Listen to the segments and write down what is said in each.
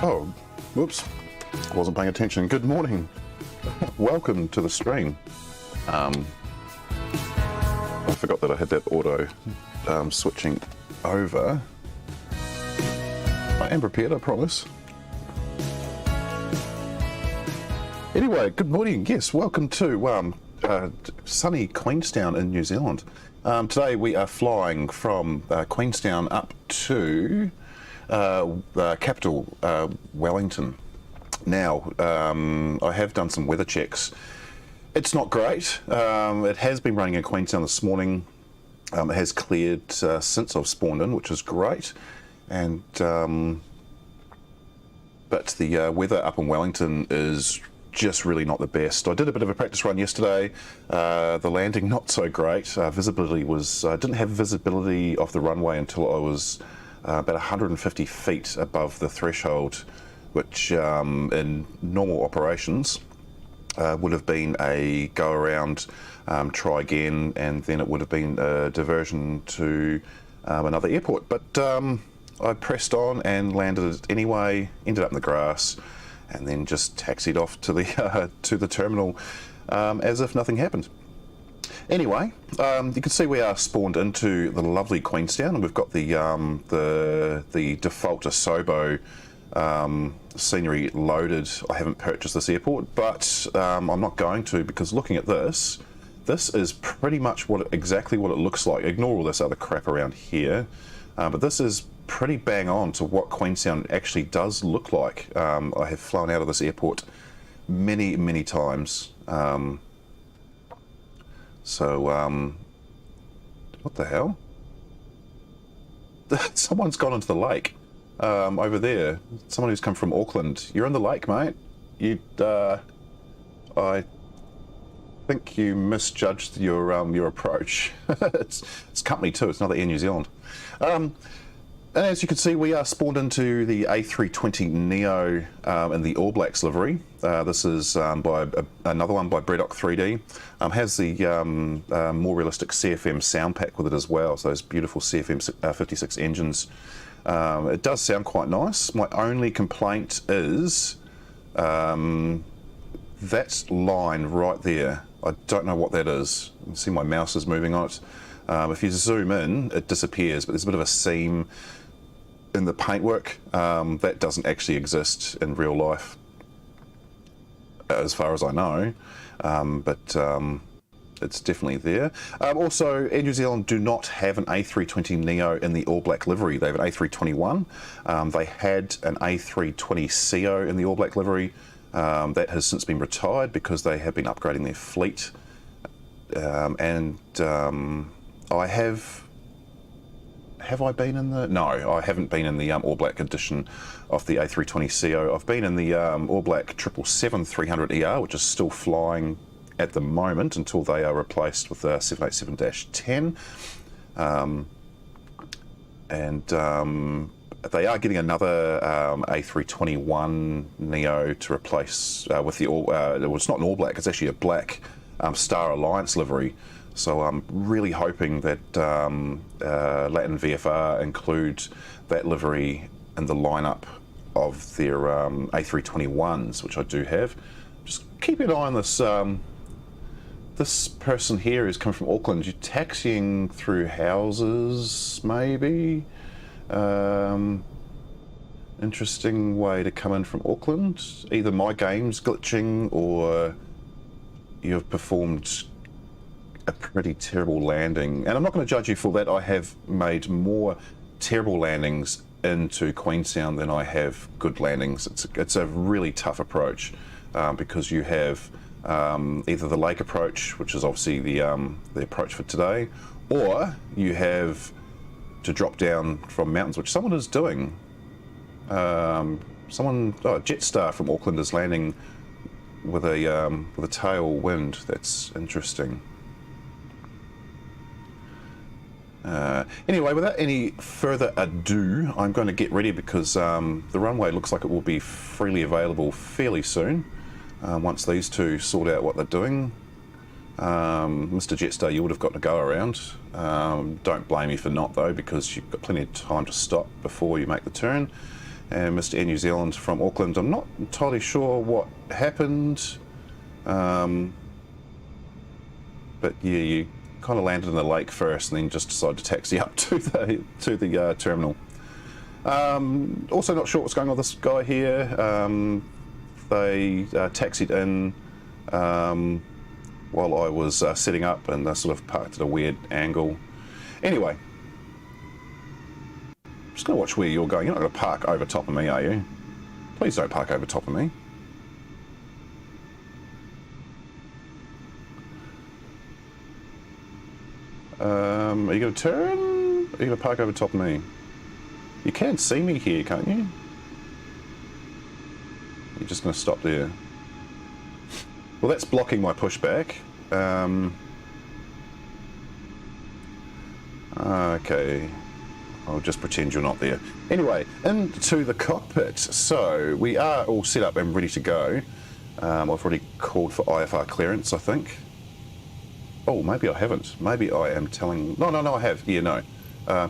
Oh, whoops, wasn't paying attention. Good morning. Welcome to the stream. I forgot that I had that auto switching over. I am prepared, I promise. Anyway, good morning. Yes, welcome to sunny Queenstown in New Zealand. Today we are flying from Queenstown up to the capital, Wellington. Now, I have done some weather checks. It's not great. It has been raining in Queenstown this morning. It has cleared since I've spawned in, which is great. And but the weather up in Wellington is just really not the best. I did a bit of a practice run yesterday. The landing not so great. Visibility was, I didn't have visibility off the runway until I was about 150 feet above the threshold, which in normal operations would have been a go around, try again, and then it would have been a diversion to another airport. But I pressed on and landed it anyway, ended up in the grass, and then just taxied off to the terminal as if nothing happened. Anyway, you can see we are spawned into the lovely Queenstown, and we've got the default Asobo scenery loaded. I haven't purchased this airport, but I'm not going to, because looking at this is pretty much exactly what it looks like. Ignore all this other crap around here, but this is pretty bang on to what Queenstown actually does look like. I have flown out of this airport many times. What the hell? Someone's gone into the lake over there. Someone who's come from Auckland. You're in the lake, mate. I think you misjudged your approach. It's company too. It's not the Air New Zealand. And as you can see, we are spawned into the A320 Neo in the All Blacks livery. This is by another one by bredok3D. Has the more realistic CFM sound pack with it as well, so those beautiful CFM 56 engines. It does sound quite nice. My only complaint is that line right there. I don't know what that is. You can see my mouse is moving on it. If you zoom in, it disappears, but there's a bit of a seam in the paintwork that doesn't actually exist in real life, as far as I know, but it's definitely there. Also, Air New Zealand do not have an A320 Neo in the All Black livery. They have an A321. They had an A320CO in the All Black livery. That has since been retired because they have been upgrading their fleet. I have I been in the... No, I haven't been in the All Black edition of the A320CO. I've been in the All Black 777-300ER, which is still flying at the moment until they are replaced with the 787-10. They are getting another A321 Neo to replace with the well, it's not an All Black, it's actually a black Star Alliance livery. So I'm really hoping that Latin VFR include that livery in the lineup of their A321s, which I do have. Just keep an eye on this. This person here is coming from Auckland. You're taxiing through houses, maybe. Interesting way to come in from Auckland. Either my game's glitching or you've performed a pretty terrible landing, and I'm not going to judge you for that. I have made more terrible landings into Queenstown than I have good landings. It's a really tough approach because you have either the lake approach, which is obviously the approach for today, or you have to drop down from mountains, which someone is doing. Jetstar from Auckland is landing with a tailwind. That's interesting. Anyway, without any further ado, I'm going to get ready because the runway looks like it will be freely available fairly soon once these two sort out what they're doing. Mr. Jetstar, you would have gotten a go around. Don't blame me for not though, because you've got plenty of time to stop before you make the turn. and Mr. Air New Zealand from Auckland. I'm not entirely sure what happened, but yeah, you kind of landed in the lake first and then just decided to taxi up to the terminal. Also not sure what's going on with this guy here. They taxied in while I was setting up, and they sort of parked at a weird angle. Anyway, I'm just going to watch where you're going. You're not going to park over top of me, are you? Please don't park over top of me. Are you going to turn? Are you going to park over top of me? You can see me here, can't you? You're just going to stop there. Well, that's blocking my pushback. Okay. I'll just pretend you're not there. Anyway, into the cockpit. So, we are all set up and ready to go. I've already called for IFR clearance, I think. Oh, maybe I haven't. Maybe I am telling... No, I have. Yeah, no.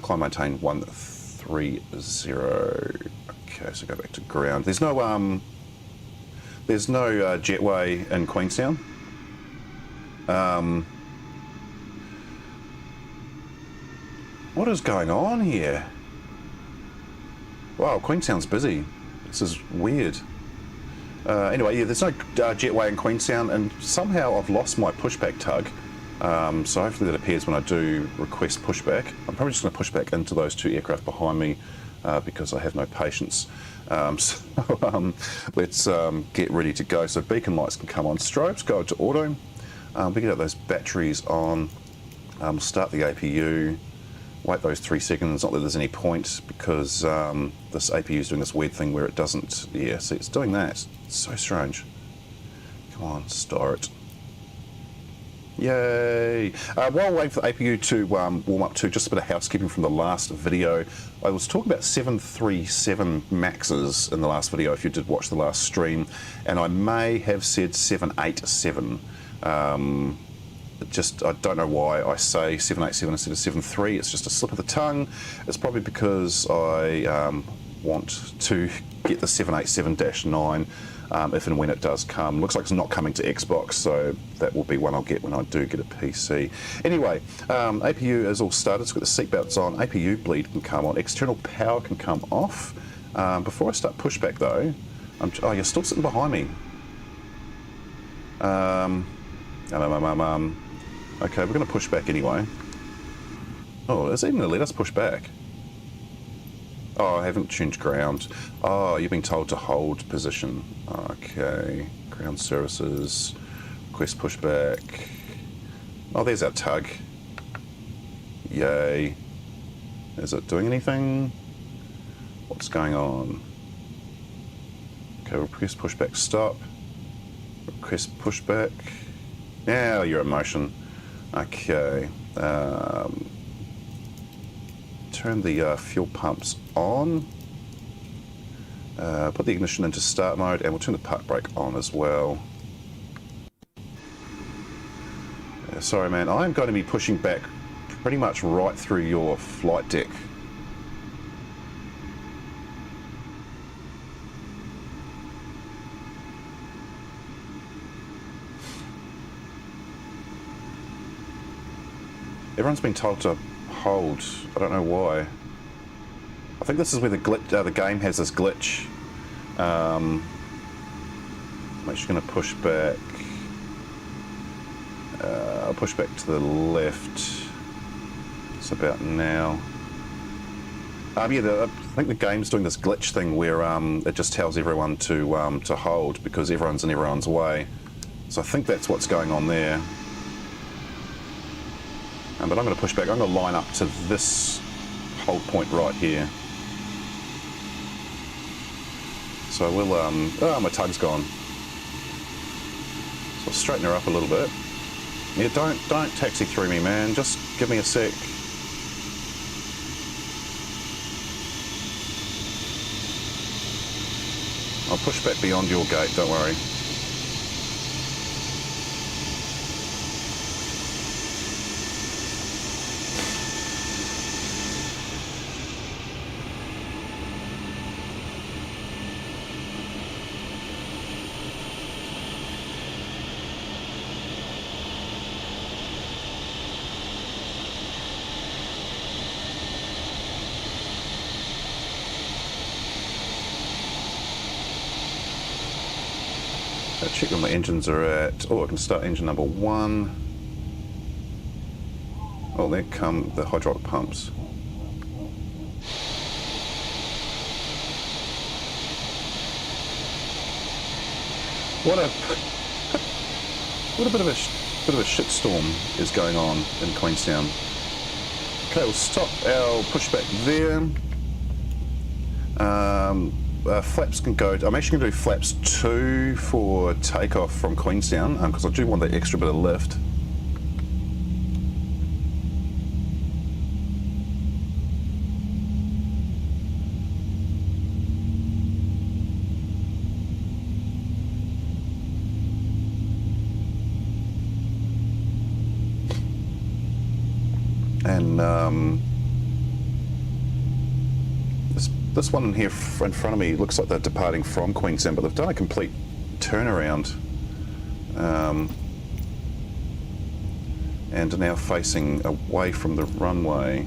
Climb maintain 130. Okay, so go back to ground. There's no jetway in Queenstown. What is going on here? Wow, Queenstown's busy. This is weird. Anyway, yeah, there's no jetway in Queenstown, and somehow I've lost my pushback tug. So hopefully that appears when I do request pushback. I'm probably just going to push back into those two aircraft behind me because I have no patience. Let's get ready to go. So beacon lights can come on. Strobes go to auto. We get those batteries on. Start the APU. Wait those 3 seconds. Not that there's any point because this APU is doing this weird thing where it doesn't. Yeah, see, it's doing that. It's so strange. Come on, start. Yay! While waiting for the APU to warm up, to just a bit of housekeeping from the last video. I was talking about 737 Maxes in the last video, if you did watch the last stream, and I may have said 787. I don't know why I say 787 instead of 73. It's just a slip of the tongue. It's probably because I want to get the 787-9 if and when it does come. Looks like it's not coming to Xbox, so that will be one I'll get when I do get a PC. Anyway, APU is all started. It's got the seatbelts on. APU bleed can come on. External power can come off. Before I start pushback though, oh, you're still sitting behind me. Okay, we're going to push back anyway. Oh, is it even going to let us push back? Oh, I haven't changed ground. Oh, you've been told to hold position. Okay, ground services, request pushback. Oh, there's our tug. Yay. Is it doing anything? What's going on? Okay, request pushback, stop. Request pushback. Now you're in motion. Okay. Turn the fuel pumps on. Put the ignition into start mode, and we'll turn the park brake on as well. Sorry, man. I'm going to be pushing back pretty much right through your flight deck. Everyone's been told to hold. I don't know why. I think this is where the glitch, the game has this glitch. I'm actually going to push back. I'll push back to the left. It's about now. I think the game's doing this glitch thing where it just tells everyone to hold because everyone's in everyone's way. So I think that's what's going on there. But I'm going to push back. I'm going to line up to this hold point right here. So we'll, oh, my tug's gone. So I'll straighten her up a little bit. Yeah, don't taxi through me, man. Just give me a sec. I'll push back beyond your gate, don't worry. Check where my engines are at. Oh, I can start engine number 1. Oh, there come the hydraulic pumps. What a bit of a shitstorm is going on in Queenstown. Okay, we'll stop our pushback there. Flaps can go. I'm actually going to do flaps 2 for takeoff from Queenstown because I do want that extra bit of lift. And this one in here in front of me looks like they're departing from Queenstown, but they've done a complete turnaround and are now facing away from the runway.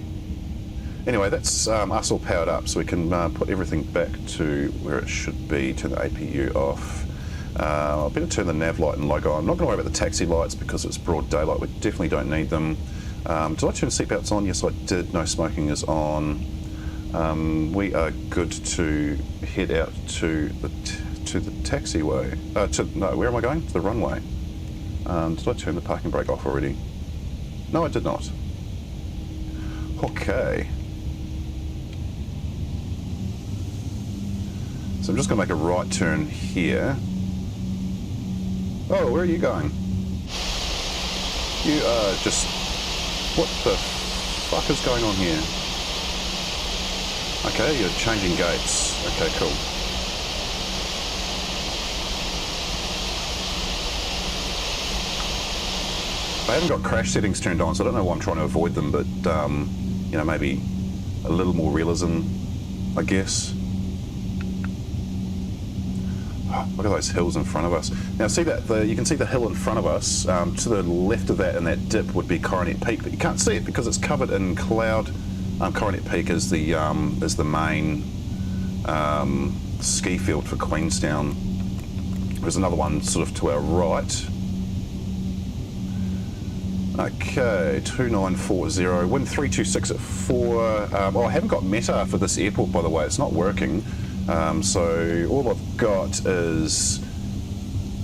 Anyway, that's us all powered up, so we can put everything back to where it should be. Turn the APU off. I better turn the nav light and logo on. I'm not going to worry about the taxi lights because it's broad daylight. We definitely don't need them. Did I turn seatbelts on? Yes, I did. No smoking is on. We are good to head out to the taxiway. No, where am I going? To the runway. Did I turn the parking brake off already? No, I did not. Okay. So I'm just going to make a right turn here. Oh, where are you going? You are just... What the fuck is going on here? Okay, you're changing gates. Okay, cool. I haven't got crash settings turned on, so I don't know why I'm trying to avoid them, but, you know, maybe a little more realism, I guess. Oh, look at those hills in front of us. Now, see that? You can see the hill in front of us. To the left of that, and that dip would be Coronet Peak, but you can't see it because it's covered in cloud. Coronet Peak is the main ski field for Queenstown. There's another one sort of to our right. Okay, 2940, wind 326 at 4. Oh, I haven't got Metar for this airport, by the way. It's not working. So all I've got is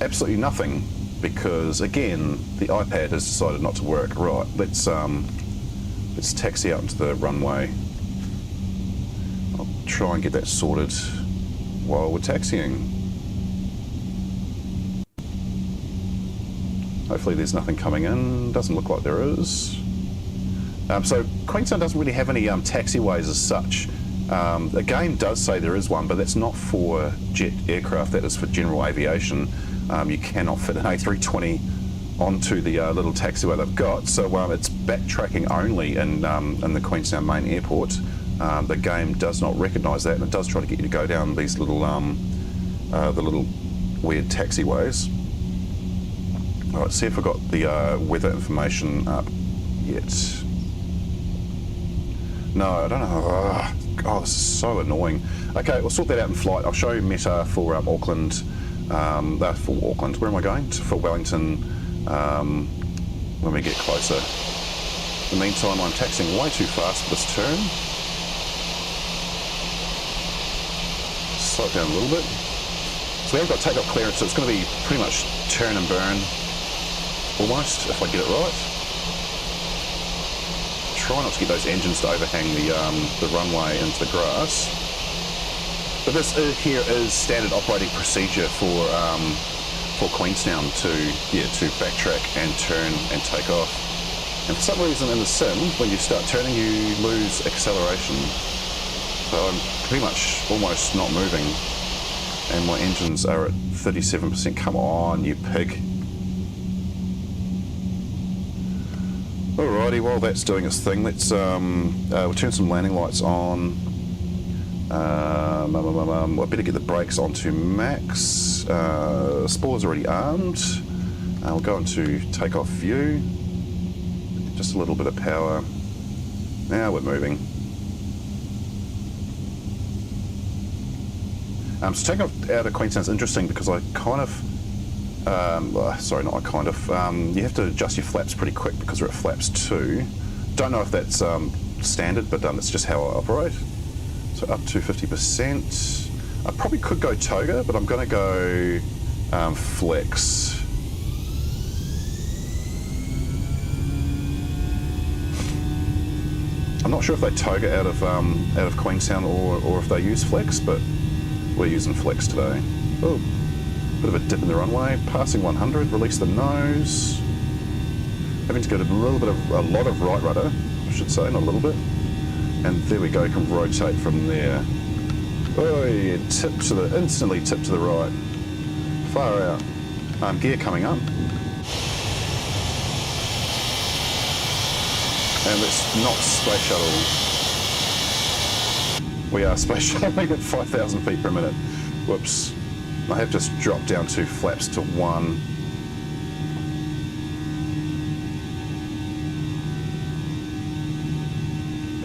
absolutely nothing because, again, the iPad has decided not to work. Right, let's taxi out into the runway. I'll try and get that sorted while we're taxiing. Hopefully there's nothing coming in. Doesn't look like there is. So Queenstown doesn't really have any taxiways as such. The game does say there is one, but that's not for jet aircraft, that is for general aviation. You cannot fit an A320 onto the little taxiway they've got, so it's backtracking only in the Queenstown main airport. The game does not recognise that, and it does try to get you to go down these little, the little weird taxiways. Alright, see if I've got the weather information up yet. No, I don't know. Oh, this is so annoying. Okay, we'll sort that out in flight. I'll show you Metar for Auckland. For Auckland. Where am I going? For Wellington when we get closer. In the meantime, I'm taxiing way too fast for this turn. Slow it down a little bit. So we haven't got takeoff clearance, so it's going to be pretty much turn and burn. Almost, if I get it right. Try not to get those engines to overhang the runway into the grass. But this here is standard operating procedure for Queenstown to backtrack and turn and take off. And for some reason in the sim, when you start turning, you lose acceleration. So I'm pretty much almost not moving, and my engines are at 37%. Come on, you pig. Alrighty, while that's doing its thing, let's we'll turn some landing lights on. I better get the brakes onto max. Spoiler's already armed. We'll go into takeoff view. Just a little bit of power. Now we're moving. So taking off out of Queenstown is interesting because I kind of Sorry, not a kind of. You have to adjust your flaps pretty quick because we're at flaps 2. Don't know if that's standard, but it's just how I operate. So up to 50%. I probably could go toga, but I'm going to go flex. I'm not sure if they toga out of Queenstown or if they use flex, but we're using flex today. Oh, bit of a dip in the runway. Passing 100, release the nose. Having to get a lot of right rudder, I should say, not a little bit. And there we go, can rotate from there. Oh, yeah, instantly tip to the right. Far out. Gear coming up. And let's not space shuttle. We are space shuttling at 5,000 feet per minute. Whoops. I have just dropped down 2 flaps to 1.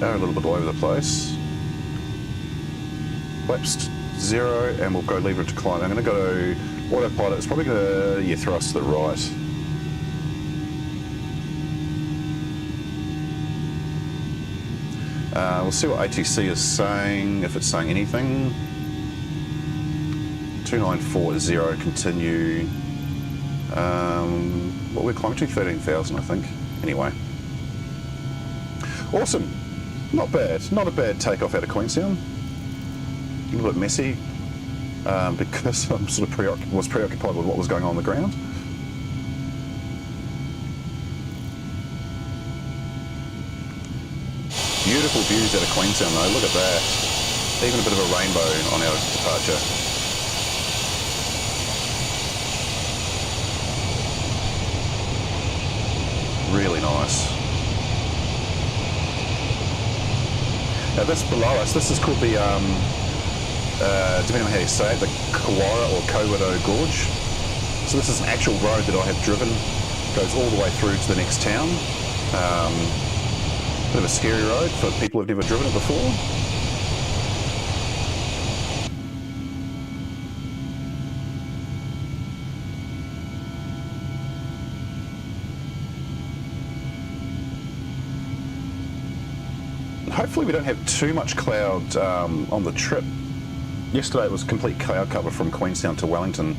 Are a little bit all over the place. Flaps 0, and we'll go lever to decline. I'm going to go autopilot. It's probably going to throw us to the right. We'll see what ATC is saying, if it's saying anything. 2940, continue. What we're climbing to, 13,000, I think. Anyway. Awesome. Not bad. Not a bad takeoff out of Queenstown. A little bit messy, because I'm sort of was preoccupied with what was going on the ground. Beautiful views out of Queenstown though, look at that. Even a bit of a rainbow on our departure. Really nice. Now this below us, this is called the, depending on how you say it, the Quadrant Gorge. So this is an actual road that I have driven, goes all the way through to the next town. Bit of a scary road for people who've never driven it before. Hopefully we don't have too much cloud on the trip. Yesterday it was complete cloud cover from Queenstown to Wellington,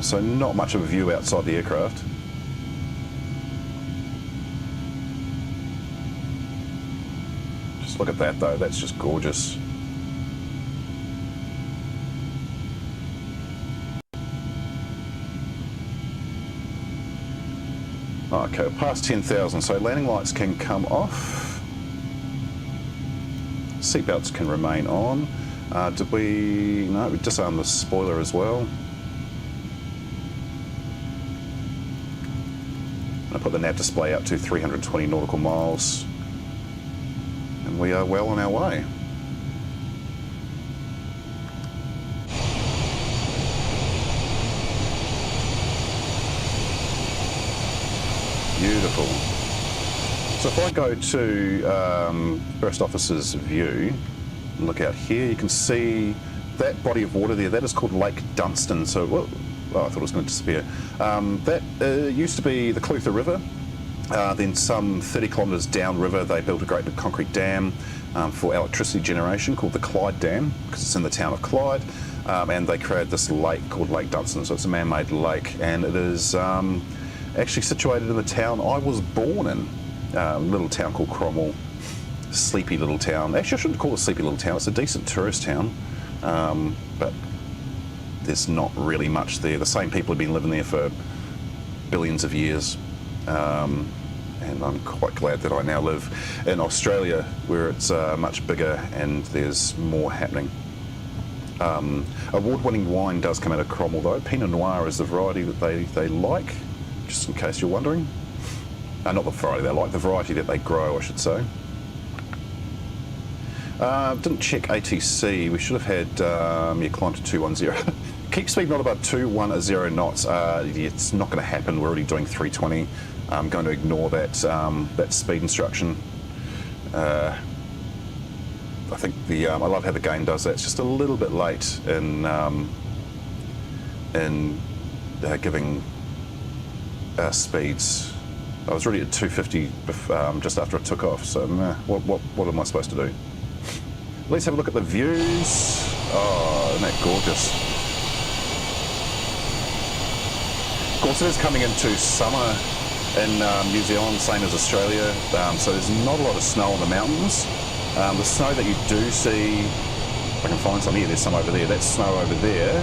so not much of a view outside the aircraft. Just look at that though, that's just gorgeous. Okay, past 10,000, so landing lights can come off. Seatbelts can remain on. Did we... no, we disarmed the spoiler as well. I put the nav display up to 320 nautical miles. And we are well on our way. Beautiful. So if I go to First Officer's view, and look out here, you can see that body of water there. That is called Lake Dunstan. So, well, oh, I thought it was going to disappear. That used to be the Clutha River. Then some 30 kilometres downriver, they built a great big concrete dam for electricity generation called the Clyde Dam, because it's in the town of Clyde. And they created this lake called Lake Dunstan. So it's a man-made lake, and it is actually situated in the town I was born in. Little town called Cromwell. Sleepy little town. Actually, I shouldn't call it a sleepy little town. It's a decent tourist town, but there's not really much there. The same people have been living there for billions of years, and I'm quite glad that I now live in Australia, where it's much bigger and there's more happening. Award-winning wine does come out of Cromwell though. Pinot Noir is the variety that they like, just in case you're wondering. Not the variety they like, the variety that they grow, I should say. Didn't check ATC. We should have had climb to 210. Keep speed not above 210 knots. It's not going to happen. We're already doing 320. I'm going to ignore that that speed instruction. I think the I love how the game does that. It's just a little bit late in giving speeds. I was already at 250 just after I took off, so what am I supposed to do? Let's have a look at the views. Oh, isn't that gorgeous? Of course, it is coming into summer in New Zealand, same as Australia, so there's not a lot of snow on the mountains. The snow that you do see, if I can find some here, there's some over there, that snow over there,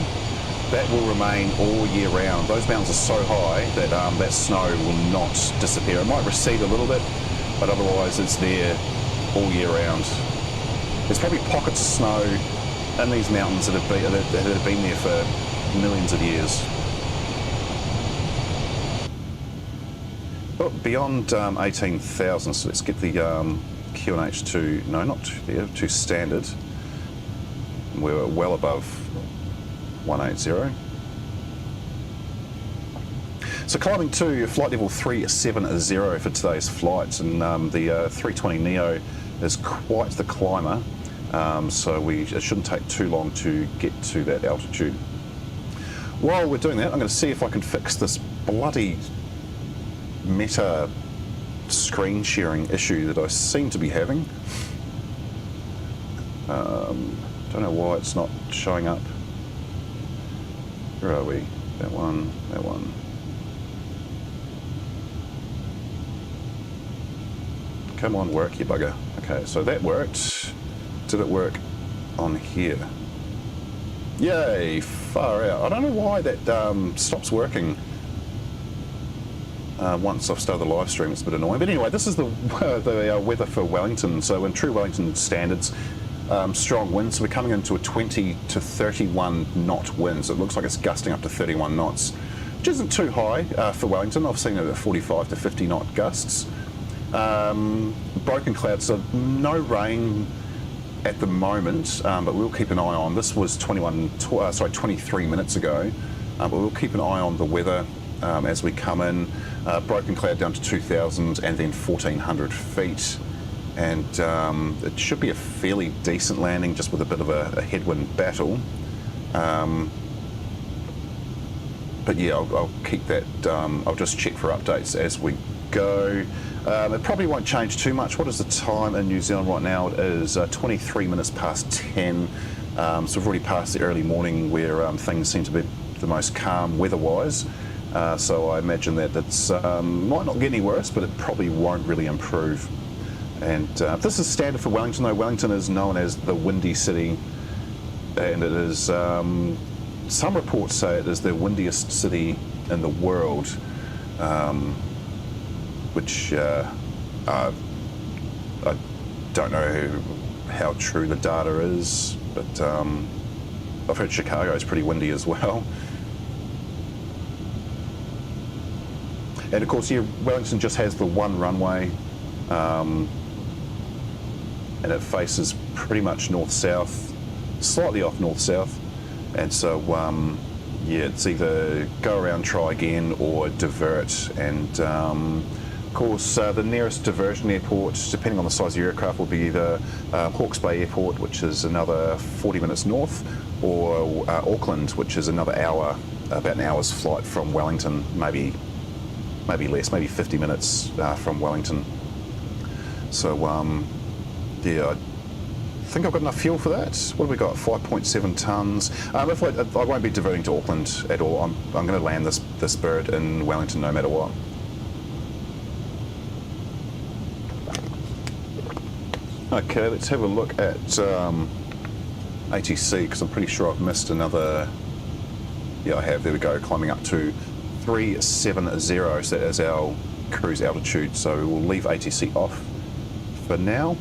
that will remain all year round. Those mountains are so high that that snow will not disappear. It might recede a little bit, but otherwise it's there all year round. There's probably pockets of snow in these mountains that have been there for millions of years. But beyond 18,000, so let's get the QNH to, no, not there, to standard. We're well above 180. So climbing to flight level 370 for today's flights, and the 320neo is quite the climber, so it shouldn't take too long to get to that altitude. While we're doing that, I'm going to see if I can fix this bloody Meta screen sharing issue that I seem to be having. Don't know why it's not showing up. Where are we? That one, that one. Come on, work, you bugger. Okay, so that worked. Did it work on here? Yay, far out. I don't know why that stops working. Once I've started the live stream, it's a bit annoying. But anyway, this is the weather for Wellington. So in true Wellington standards, strong winds. We're coming into a 20 to 31 knot wind. So it looks like it's gusting up to 31 knots, which isn't too high for Wellington. I've seen it at 45 to 50 knot gusts. Broken clouds, so no rain at the moment, but we'll keep an eye on. This was 23 minutes ago, but we'll keep an eye on the weather as we come in. Broken cloud down to 2,000 and then 1,400 feet. And it should be a fairly decent landing, just with a bit of a headwind battle. But yeah, I'll keep that, I'll just check for updates as we go. It probably won't change too much. What is the time in New Zealand right now? It is 23 minutes past 10. So we've already passed the early morning where things seem to be the most calm weather-wise. So I imagine that it's might not get any worse, but it probably won't really improve. And this is standard for Wellington, though. Wellington is known as the Windy City, and it is, some reports say it is the windiest city in the world, which I don't know how true the data is, but I've heard Chicago is pretty windy as well. And of course, yeah, Wellington just has the one runway, and it faces pretty much north-south, slightly off north-south. And so, yeah, it's either go around, try again, or divert. And of course, the nearest diversion airport, depending on the size of your aircraft, will be either Hawke's Bay Airport, which is another 40 minutes north, or Auckland, which is another hour, about an hour's flight from Wellington, maybe less, maybe 50 minutes from Wellington. So, yeah, I think I've got enough fuel for that. What have we got? 5.7 tonnes. I won't be diverting to Auckland at all. I'm going to land this bird in Wellington no matter what. Okay, let's have a look at ATC, because I'm pretty sure I've missed another. Yeah, I have. There we go, climbing up to 370, so that is our cruise altitude. So we'll leave ATC off for now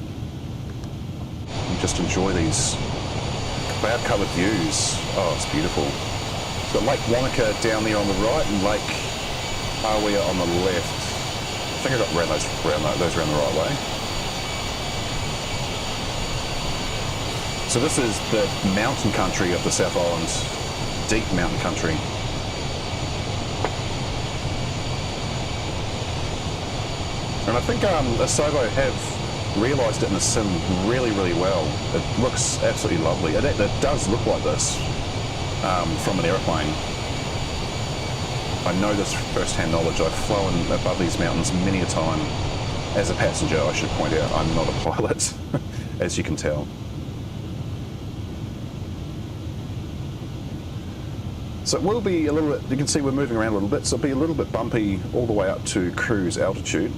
and just enjoy these cloud-covered views. Oh, it's beautiful. We've got Lake Wanaka down there on the right and Lake Hawea on the left. I think I got around those around the right way. So this is the mountain country of the South Island, deep mountain country. And I think Asobo have realised it in the sim really, really well. It looks absolutely lovely. It does look like this from an aeroplane. I know this first-hand knowledge. I've flown above these mountains many a time. As a passenger, I should point out, I'm not a pilot, as you can tell. So it will be a little bit, you can see we're moving around a little bit, so it'll be a little bit bumpy all the way up to cruise altitude.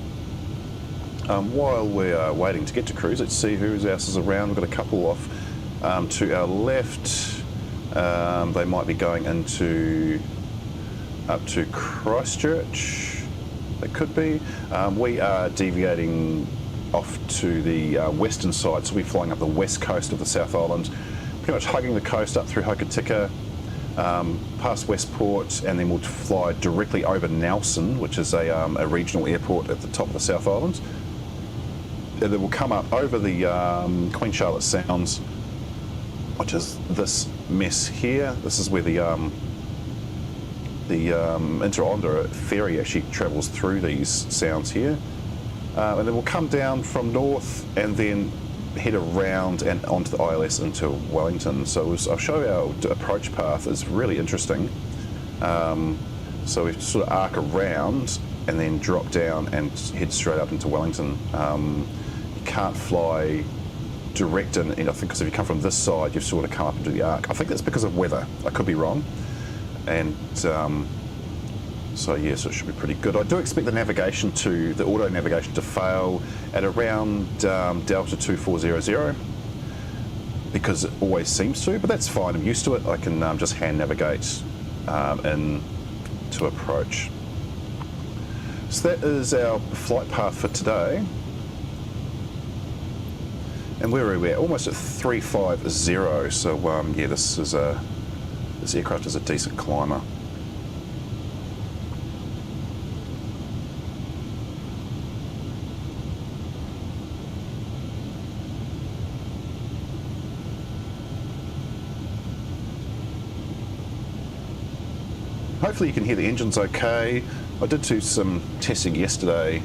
While we're waiting to get to cruise, let's see who else is around. We've got a couple off to our left. They might be going up to Christchurch. They could be. We are deviating off to the western side, so we'll be flying up the west coast of the South Island, pretty much hugging the coast up through Hokitika, past Westport, and then we'll fly directly over Nelson, which is a regional airport at the top of the South Island. And then we'll come up over the Queen Charlotte Sounds, which is this mess here. This is where the Inter-Island ferry actually travels through these sounds here. And then we'll come down from north and then head around and onto the ILS into Wellington. So I'll show you our approach path. Is really interesting. So we sort of arc around and then drop down and head straight up into Wellington. You can't fly direct in, I think, because if you come from this side, you've sort of come up into the arc. I think that's because of weather. I could be wrong. And so yeah, so it should be pretty good. I do expect the auto navigation to fail at around Delta 2400, because it always seems to, but that's fine. I'm used to it. I can just hand navigate in to approach. So that is our flight path for today. And where are we at? Almost at 350. So yeah, this aircraft is a decent climber. Hopefully you can hear the engines okay. I did do some testing yesterday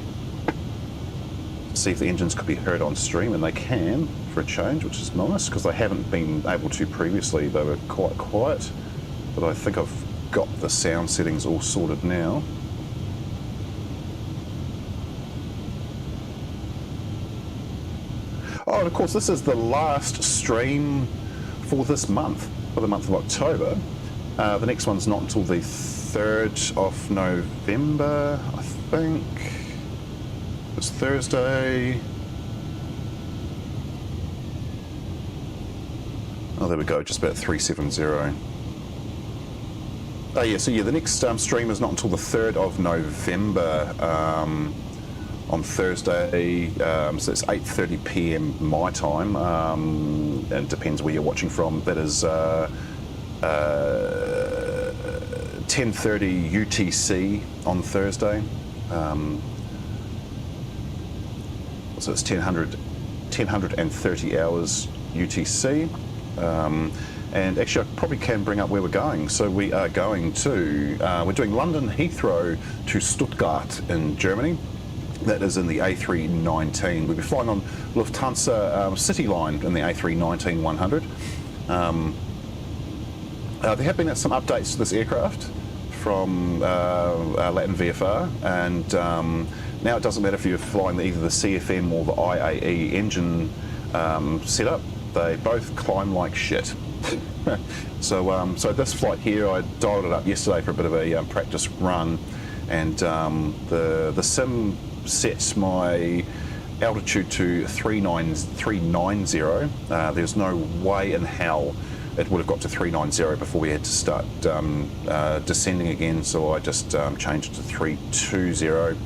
to see if the engines could be heard on stream, and they can, for a change, which is nice, because they haven't been able to previously. They were quite quiet, but I think I've got the sound settings all sorted now. Oh, and of course this is the last stream for this month, for the month of October. The next one's not until the 3rd of November, I think. It's Thursday. Oh, there we go, just about 370. Oh yeah, so yeah, the next stream is not until the 3rd of November on Thursday. So it's 8:30 PM my time, and it depends where you're watching from. That is 10:30 UTC on Thursday. So it's 1030 hours UTC. And actually I probably can bring up where we're going. So we are going to, we're doing London Heathrow to Stuttgart in Germany. That is in the A319. We'll be flying on Lufthansa City Line in the A319-100. There have been some updates to this aircraft from Latin VFR, and now it doesn't matter if you're flying either the CFM or the IAE engine setup, they both climb like shit. So this flight here, I dialed it up yesterday for a bit of a practice run, and the sim sets my altitude to 390. There's no way in hell it would have got to 390 before we had to start descending again, so I just changed it to 320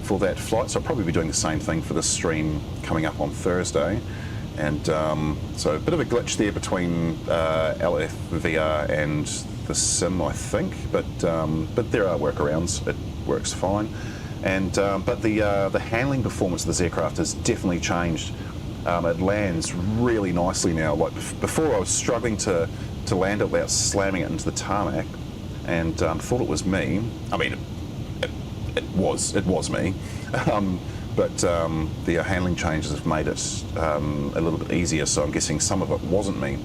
for that flight. So I'll probably be doing the same thing for this stream coming up on Thursday. And so a bit of a glitch there between LFVR and the sim, I think, but there are workarounds. It works fine. And but the handling performance of this aircraft has definitely changed. It lands really nicely now. Like before, I was struggling to land it without slamming it into the tarmac, and thought it was me. I mean, it was me. But the handling changes have made it a little bit easier, so I'm guessing some of it wasn't me.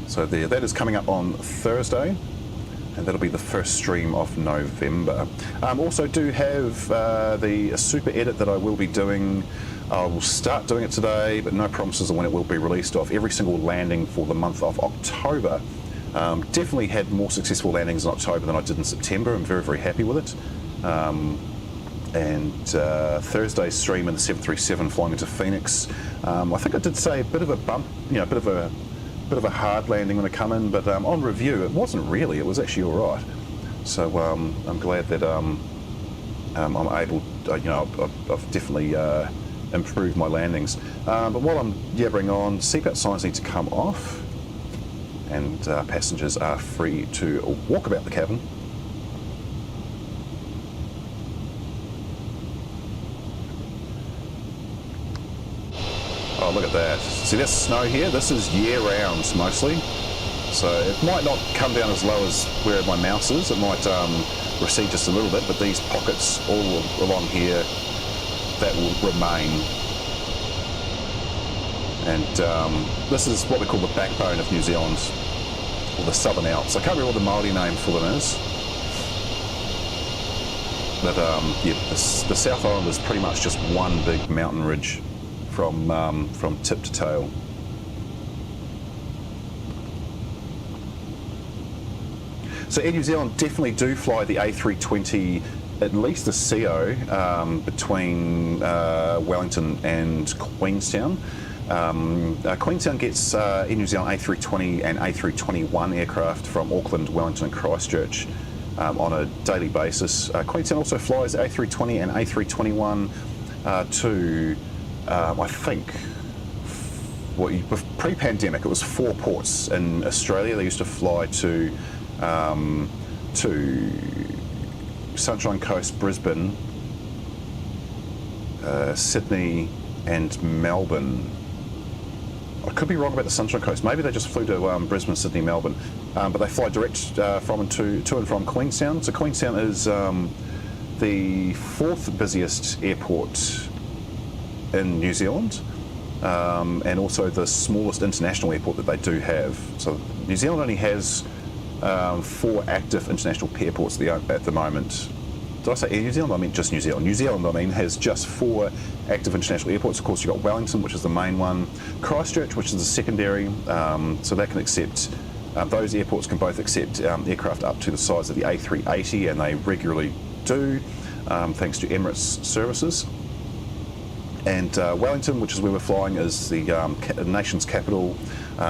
So that is coming up on Thursday, and that'll be the first stream of November. Also do have the super edit that I will be doing. I will start doing it today, but no promises on when it will be released, of every single landing for the month of October. Definitely had more successful landings in October than I did in September. I'm very, very happy with it. Thursday's stream in the 737 flying into Phoenix. I think I did say a bit of a bump, a bit of a hard landing when I come in, but on review it wasn't really. It was actually all right. So I'm glad that I'm able. I've definitely improved my landings. But while I'm yabbering on, seatbelt signs need to come off, and passengers are free to walk about the cabin. Oh, look at that. See, that's snow here. This is year-round mostly. So it might not come down as low as where my mouse is. It might recede just a little bit, but these pockets all along here, that will remain. And this is what we call the backbone of New Zealand, or the Southern Alps. I can't remember what the Māori name for them is. But yeah, the South Island is pretty much just one big mountain ridge from tip to tail. So Air New Zealand definitely do fly the A320, at least the CO, between Wellington and Queenstown. Queenstown gets Air New Zealand A320 and A321 aircraft from Auckland, Wellington and Christchurch on a daily basis. Queenstown also flies A320 and A321 to, I think, pre-pandemic, it was 4 ports in Australia. They used to fly to Sunshine Coast, Brisbane, Sydney and Melbourne. I could be wrong about the Sunshine Coast. Maybe they just flew to Brisbane, Sydney, Melbourne, but they fly direct from and to and from Queenstown. So Queenstown is the 4th busiest airport in New Zealand, and also the smallest international airport that they do have. So New Zealand only has 4 active international airports at the moment. Did I say Air New Zealand? I meant just New Zealand. New Zealand, has just 4 active international airports. Of course, you've got Wellington, which is the main one, Christchurch, which is the secondary, so that can accept, those airports can both accept aircraft up to the size of the A380, and they regularly do, thanks to Emirates services. And Wellington, which is where we're flying, is the nation's capital.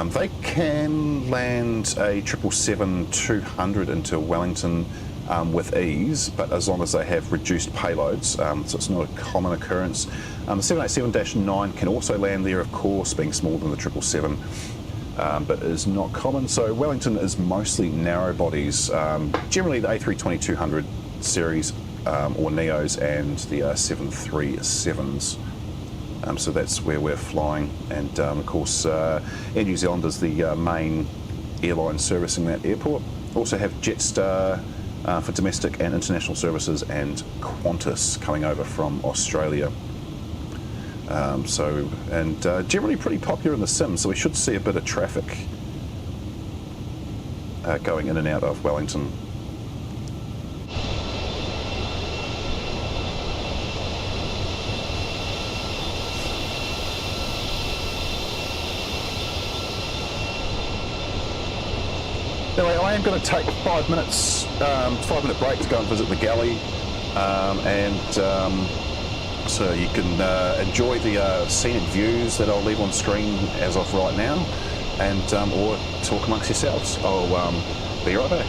They can land a 777-200 into Wellington with ease, but as long as they have reduced payloads, so it's not a common occurrence. The 787-9 can also land there, of course, being smaller than the 777, but is not common. So Wellington is mostly narrow bodies, generally the A320-200 series or Neos and the 737s. So that's where we're flying, and of course Air New Zealand is the main airline servicing that airport. Also have Jetstar for domestic and international services, and Qantas coming over from Australia. Generally pretty popular in the sim, so we should see a bit of traffic going in and out of Wellington. Anyway, I am going to take 5 minutes, 5-minute break to go and visit the galley, so you can enjoy the scenic views that I'll leave on screen as of right now, and or talk amongst yourselves. I'll be right back.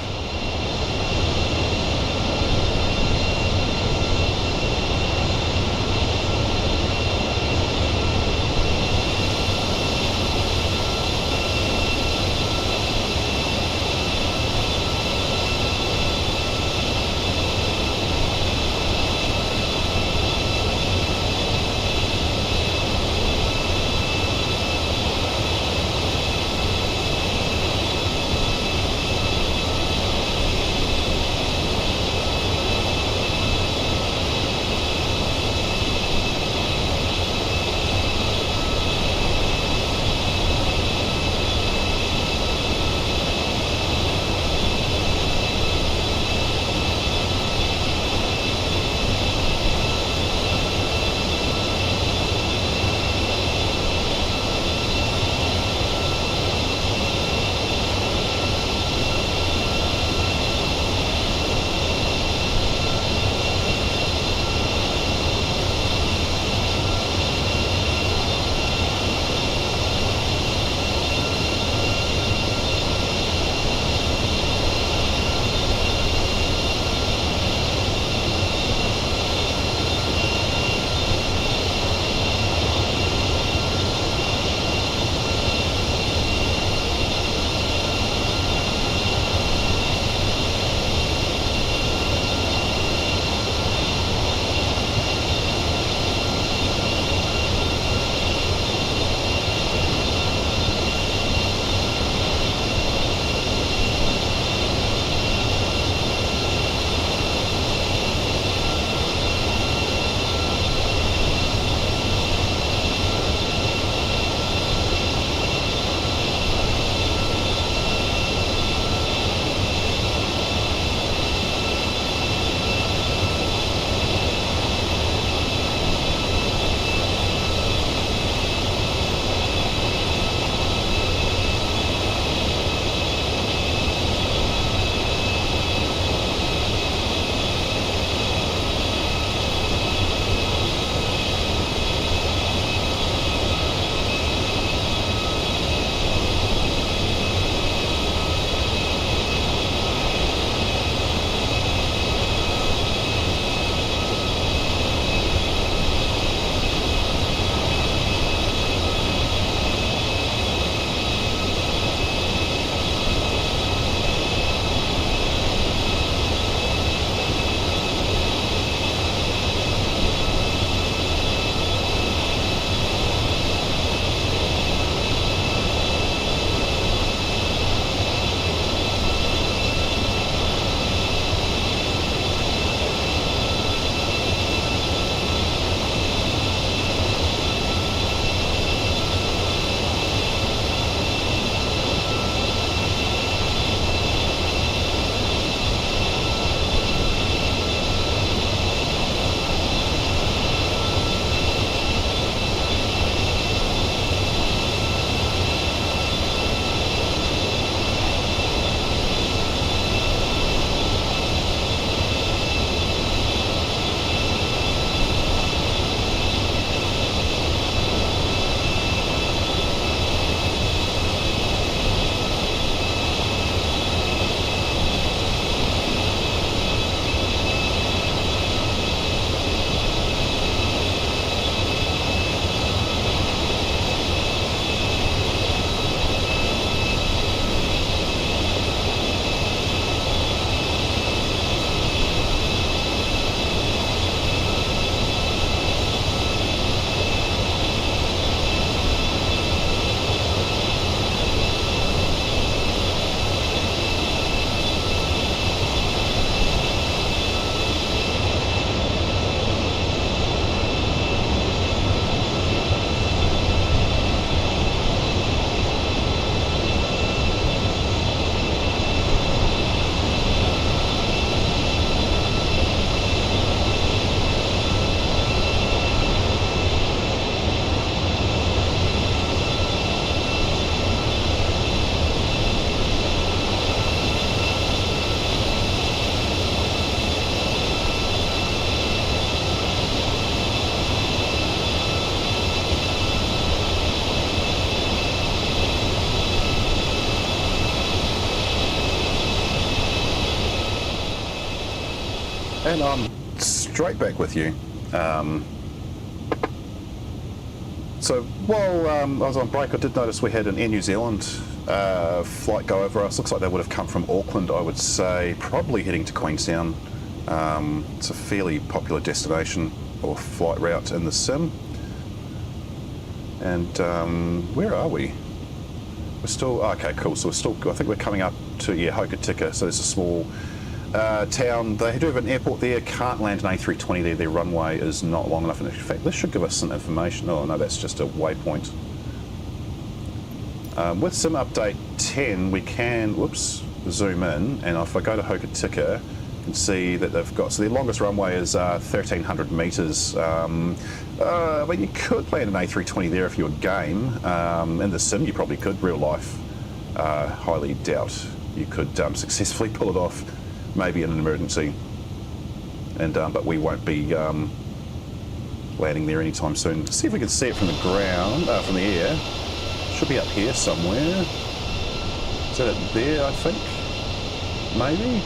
And I'm straight back with you. So while I was on break, I did notice we had an Air New Zealand flight go over us. Looks like they would have come from Auckland, I would say, probably heading to Queenstown. It's a fairly popular destination or flight route in the sim. And where are we? We're still, okay, cool. So we're still, I think we're coming up to, yeah, Hokitika. So there's a small town. They do have an airport there. Can't land an A320 there. Their runway is not long enough. And in fact, this should give us some information. Oh no, that's just a waypoint. With Sim Update 10, we can, whoops, zoom in. And if I go to Hokitika, you can see that they've got, so their longest runway is 1,300 metres. I mean, you could land an A320 there if you're game. In the sim, you probably could. Real life, highly doubt you could successfully pull it off. Maybe in an emergency. And but we won't be landing there anytime soon. See if we can see it from the ground, from the air. Should be up here somewhere. Is that it there, I think? Maybe?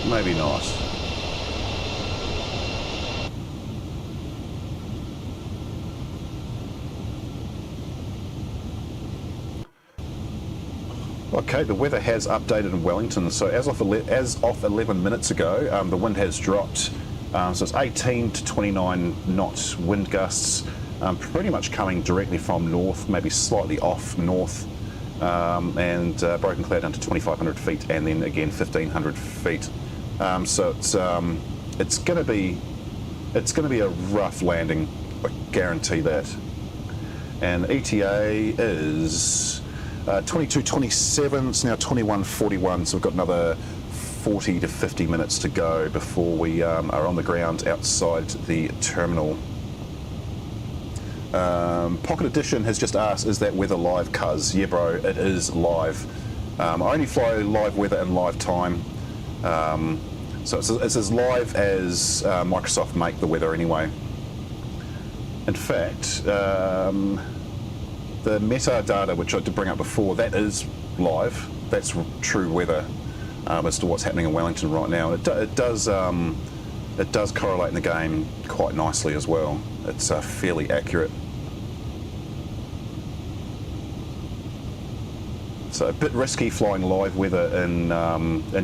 Maybe not. Okay, the weather has updated in Wellington. So as of 11 minutes ago, the wind has dropped. So it's 18 to 29 knots wind gusts, pretty much coming directly from north, maybe slightly off north, and broken cloud down to 2,500 feet, and then again 1,500 feet. So it's going to be a rough landing, I guarantee that. And ETA is 22:27. It's now 21:41. So we've got another 40 to 50 minutes to go before we are on the ground outside the terminal. Pocket Edition has just asked, is that weather live? Cuz, yeah bro, it is live. I only fly live weather in live time. So it's as live as Microsoft make the weather anyway. In fact, the Metar data, which I did bring up before, that is live. That's true weather as to what's happening in Wellington right now. It does correlate in the game quite nicely as well. It's fairly accurate. So a bit risky flying live weather in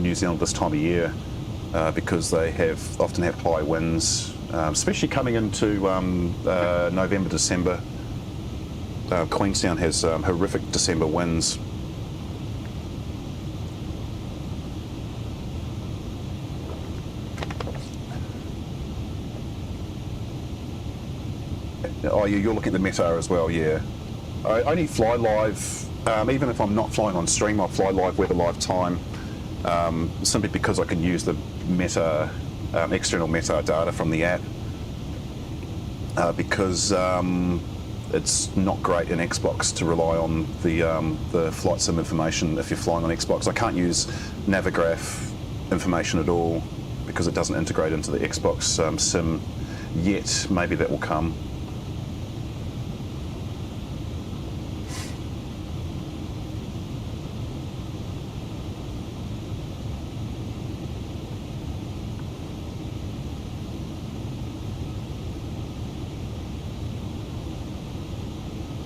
New Zealand this time of year because they often have high winds, especially coming into November, December. Queenstown has horrific December winds. Oh, you're looking at the Metar as well, yeah. I only fly live, even if I'm not flying on stream, I'll fly live weather, live time, simply because I can use the Metar, external Metar data from the app, because it's not great in Xbox to rely on the flight sim information if you're flying on Xbox. I can't use Navigraph information at all because it doesn't integrate into the Xbox sim yet. Maybe that will come.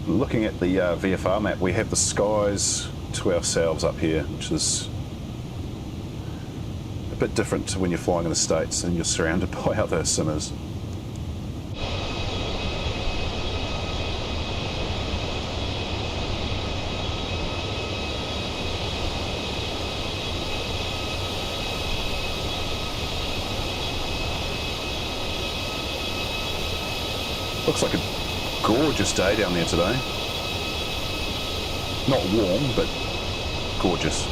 Looking at the VFR map, we have the skies to ourselves up here, which is a bit different to when you're flying in the States and you're surrounded by other simmers. Looks like a gorgeous day down there today. Not warm, but gorgeous.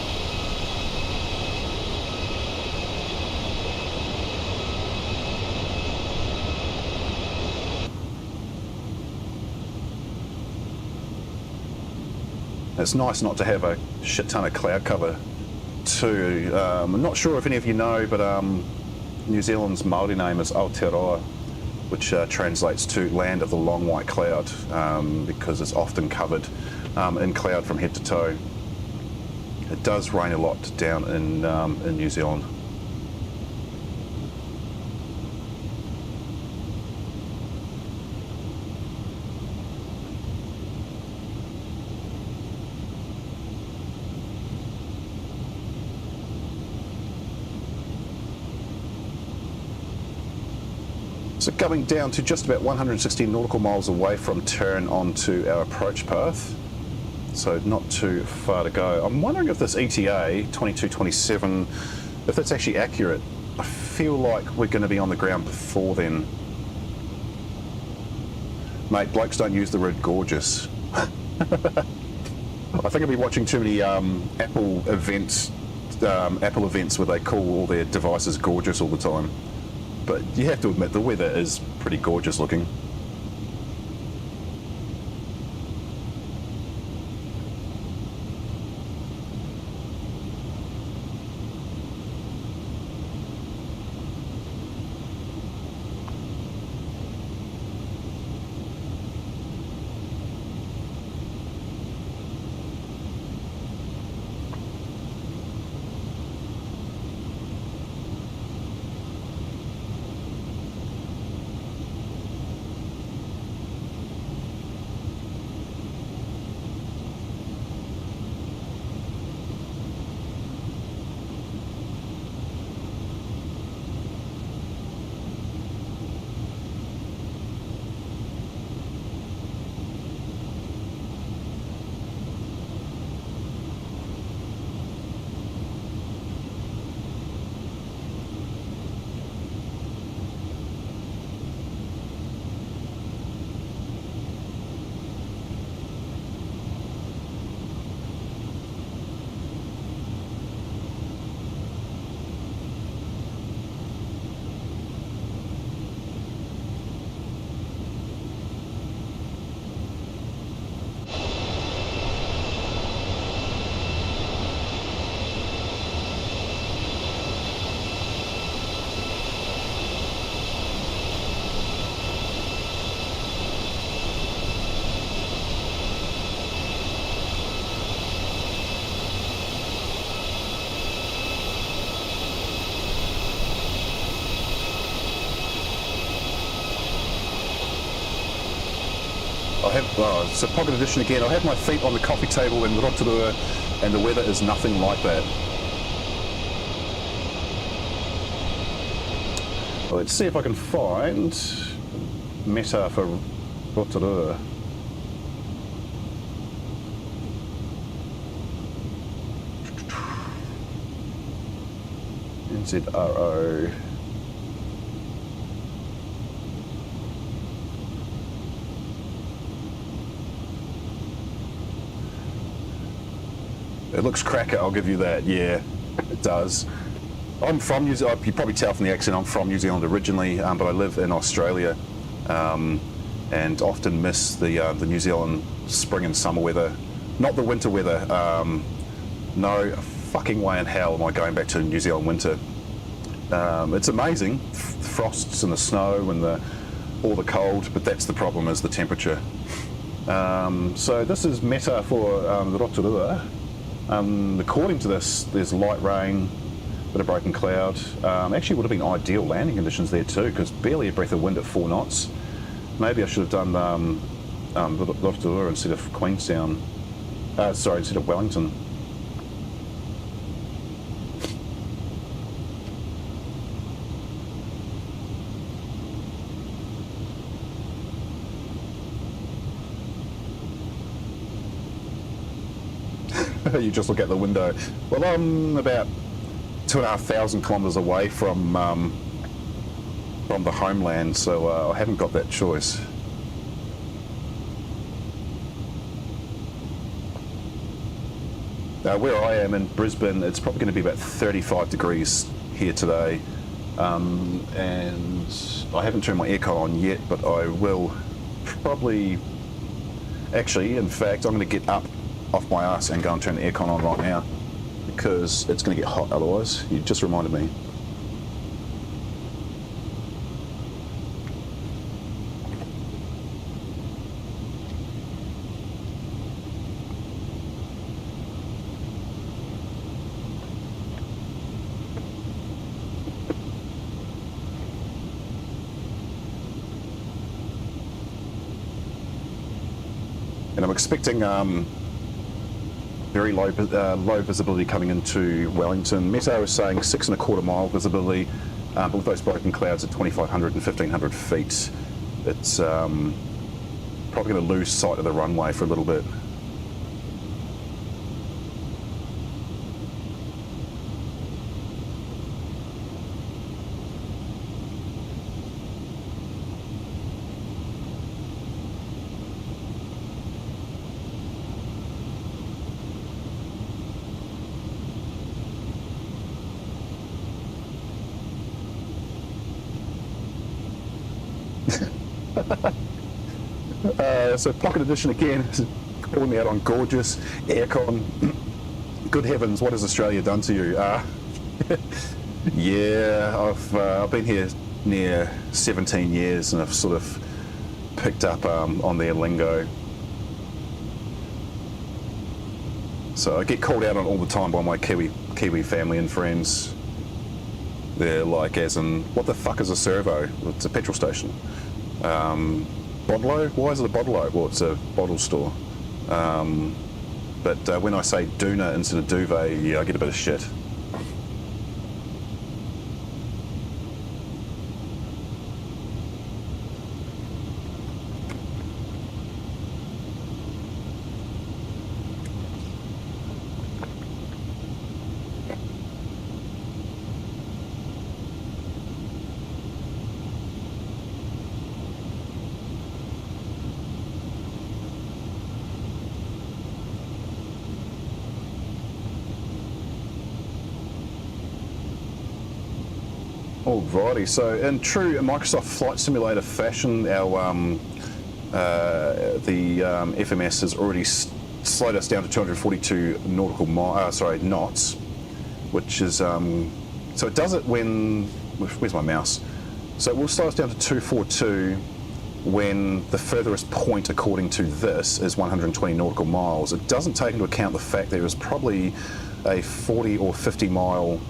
It's nice not to have a shit ton of cloud cover too. I'm not sure if any of you know, but New Zealand's Māori name is Aotearoa, which translates to land of the long white cloud, because it's often covered in cloud from head to toe. It does rain a lot down in New Zealand. So coming down to just about 160 nautical miles away from turn onto our approach path. So not too far to go. I'm wondering if this ETA 2227, if that's actually accurate. I feel like we're going to be on the ground before then. Mate, blokes don't use the word gorgeous. I think I've been watching too many Apple events where they call all their devices gorgeous all the time. But you have to admit the weather is pretty gorgeous looking. It's a pocket edition again. I have my feet on the coffee table in Rotorua and the weather is nothing like that. Well, let's see if I can find Metar for Rotorua. NZRO. It looks cracker, I'll give you that, yeah, it does. I'm from New Zealand, you probably tell from the accent, I'm from New Zealand originally, but I live in Australia and often miss the New Zealand spring and summer weather, not the winter weather. No fucking way in hell am I going back to New Zealand winter. It's amazing, frosts and the snow and all the cold, but that's the problem, is the temperature. So this is Metar for the Rotorua. According to this, there's light rain, bit of broken cloud. Actually would have been ideal landing conditions there too, because barely a breath of wind at 4 knots. Maybe I should have done Rotorua instead of Queenstown. Sorry, instead of Wellington. You just look out the window. Well, I'm about 2,500 kilometres away from the homeland, so I haven't got that choice. Where I am in Brisbane, it's probably going to be about 35 degrees here today, and I haven't turned my aircon on yet, but I will probably. Actually, in fact, I'm going to get up off my ass and go and turn the aircon on right now, because it's going to get hot otherwise. You just reminded me. And I'm expecting very low visibility coming into Wellington. Metar is saying 6.25 mile visibility, but with those broken clouds at 2,500 and 1,500 feet, it's probably going to lose sight of the runway for a little bit. So Pocket Edition again, calling me out on gorgeous aircon. Good heavens, what has Australia done to you? Yeah, I've been here near 17 years and I've sort of picked up on their lingo. So I get called out on all the time by my Kiwi family and friends. They're like, as in, what the fuck is a servo? It's a petrol station. Bodlo? Why is it a Bodlo? Well, it's a bottle store. But when I say doona instead of duvet, yeah, I get a bit of shit. Alrighty, so in true Microsoft Flight Simulator fashion, our FMS has already slowed us down to 242 nautical knots, which is so it does it when, where's my mouse? So it will slow us down to 242 when the furthest point, according to this, is 120 nautical miles. It doesn't take into account the fact that there is probably a 40 or 50 mile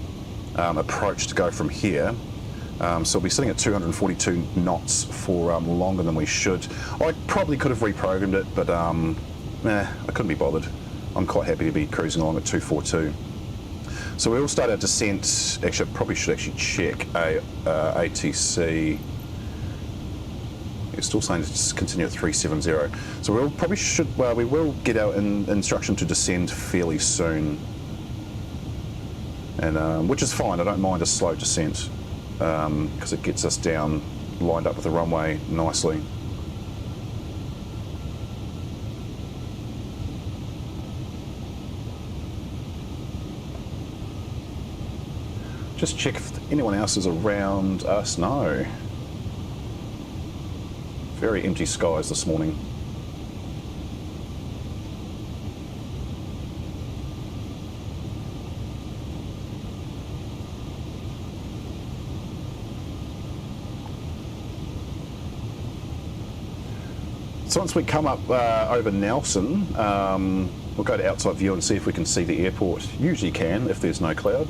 approach to go from here. So we'll be sitting at 242 knots for longer than we should. I probably could have reprogrammed it, but I couldn't be bothered. I'm quite happy to be cruising along at 242. So we'll start our descent. Actually, I probably should actually check ATC. It's still saying to continue at 370. So we'll probably should, well, we will get our instruction to descend fairly soon. And which is fine, I don't mind a slow descent because it gets us down lined up with the runway nicely. Just check if anyone else is around us. No. Very empty skies this morning. So once we come up over Nelson, we'll go to outside view and see if we can see the airport. Usually can if there's no cloud.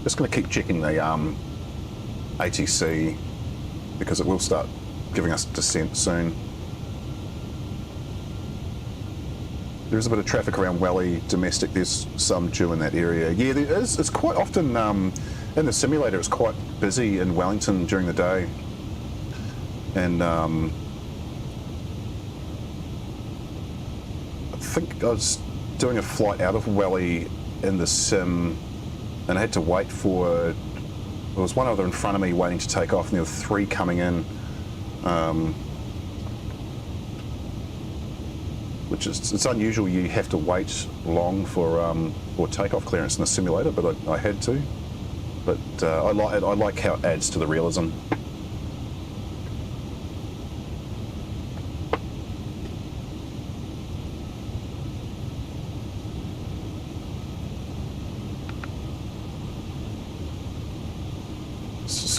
Just going to keep checking the ATC because it will start giving us descent soon. There is a bit of traffic around Welly domestic. There's some due in that area. Yeah, there is. It's quite often in the simulator. It's quite busy in Wellington during the day, and I think I was doing a flight out of Welly in the sim. And I had to wait for, there was one other in front of me waiting to take off, and there were three coming in, which is, it's unusual you have to wait long for takeoff clearance in the simulator, but I had to. But I like how it adds to the realism.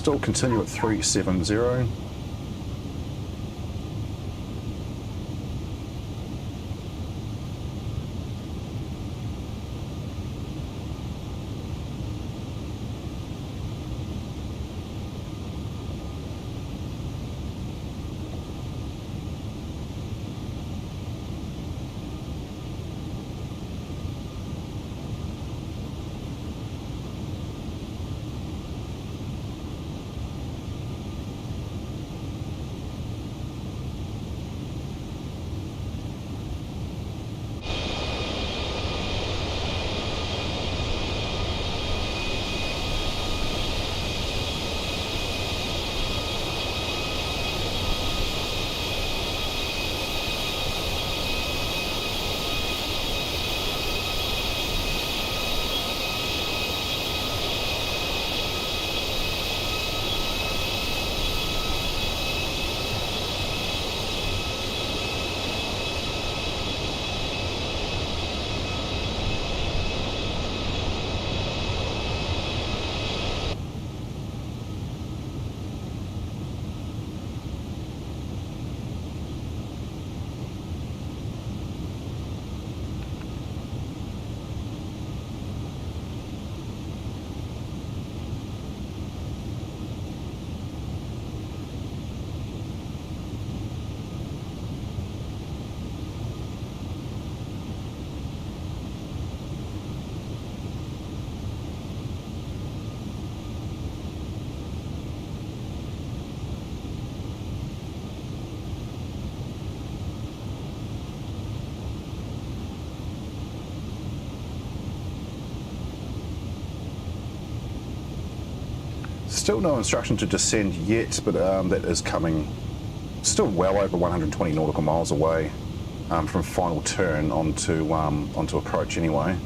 still continue at 370. Still no instruction to descend yet, but that is coming. Still well over 120 nautical miles away from final turn onto approach anyway.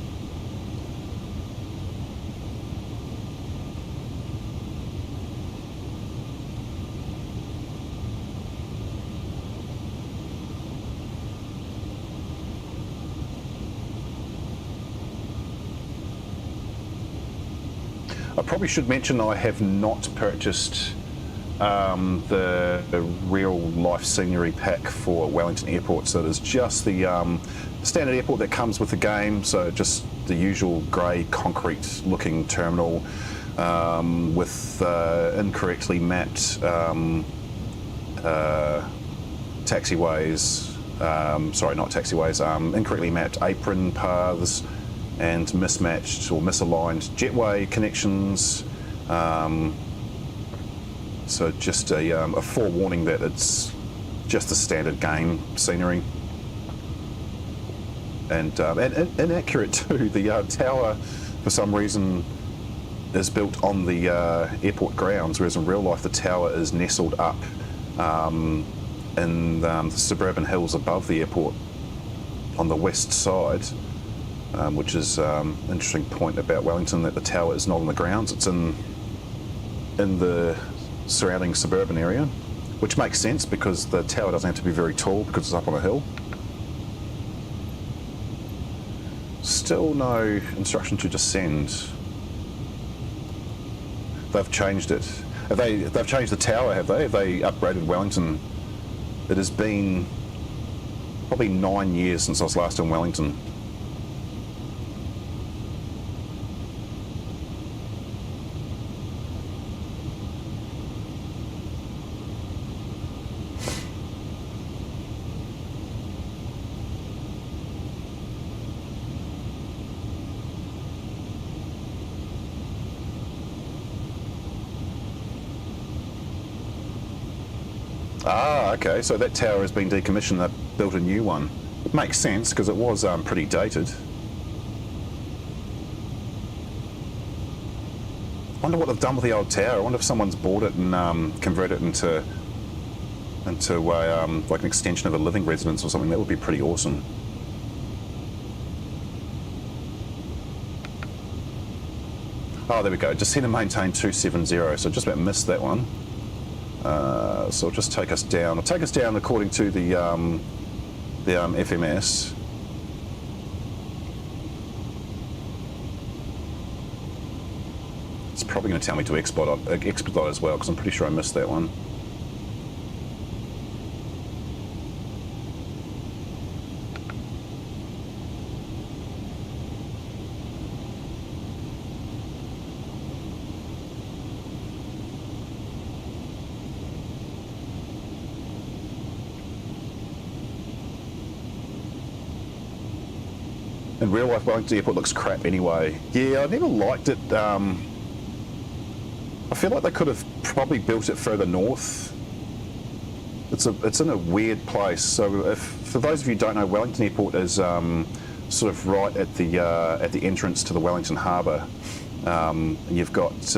I probably should mention I have not purchased the real life scenery pack for Wellington Airport, so there's just the standard airport that comes with the game, so just the usual grey concrete looking terminal with incorrectly mapped taxiways, sorry, not taxiways, incorrectly mapped apron paths and mismatched or misaligned jetway connections. So just a forewarning that it's just the standard game scenery. And inaccurate too. The tower, for some reason, is built on the airport grounds, whereas in real life the tower is nestled up in the suburban hills above the airport on the west side. Which is an interesting point about Wellington, that the tower is not on the grounds, it's in the surrounding suburban area, which makes sense because the tower doesn't have to be very tall because it's up on a hill. Still no instruction to descend. They've changed it. They've changed the tower, have they? Have they upgraded Wellington? It has been probably 9 years since I was last in Wellington. Ah, okay, so that tower has been decommissioned, they've built a new one. It makes sense because it was pretty dated. I wonder what they've done with the old tower. I wonder if someone's bought it and converted it into like an extension of a living residence or something. That would be pretty awesome. Oh, there we go. Descend and maintain 270. So just about missed that one. So it'll just take us down. It'll take us down according to the FMS. It's probably going to tell me to expedite as well, because I'm pretty sure I missed that one. In real life, Wellington Airport looks crap anyway. Yeah, I never liked it. I feel like they could have probably built it further north. It's in a weird place. So, for those of you who don't know, Wellington Airport is sort of right at the entrance to the Wellington Harbour. And you've got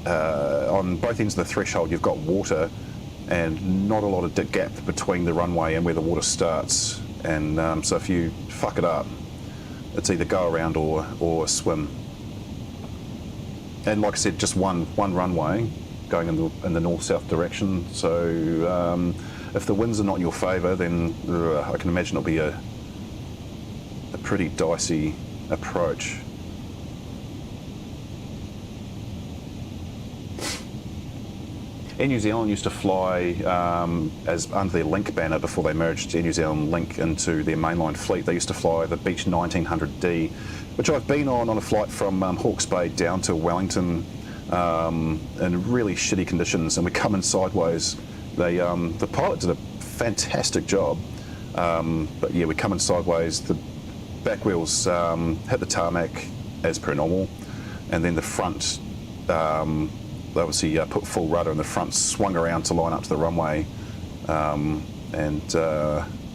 on both ends of the threshold, you've got water, and not a lot of gap between the runway and where the water starts. And so if you fuck it up, it's either go around or swim. And like I said, just one runway going in the north-south direction. So if the winds are not in your favour, then I can imagine it'll be a pretty dicey approach. Air New Zealand used to fly as under their Link banner before they merged Air New Zealand Link into their mainline fleet. They used to fly the Beech 1900D, which I've been on a flight from Hawke's Bay down to Wellington in really shitty conditions, and we come in sideways. The pilot did a fantastic job, but yeah, we come in sideways. The back wheels hit the tarmac as per normal, and then the front. They obviously put full rudder and the front swung around to line up to the runway, and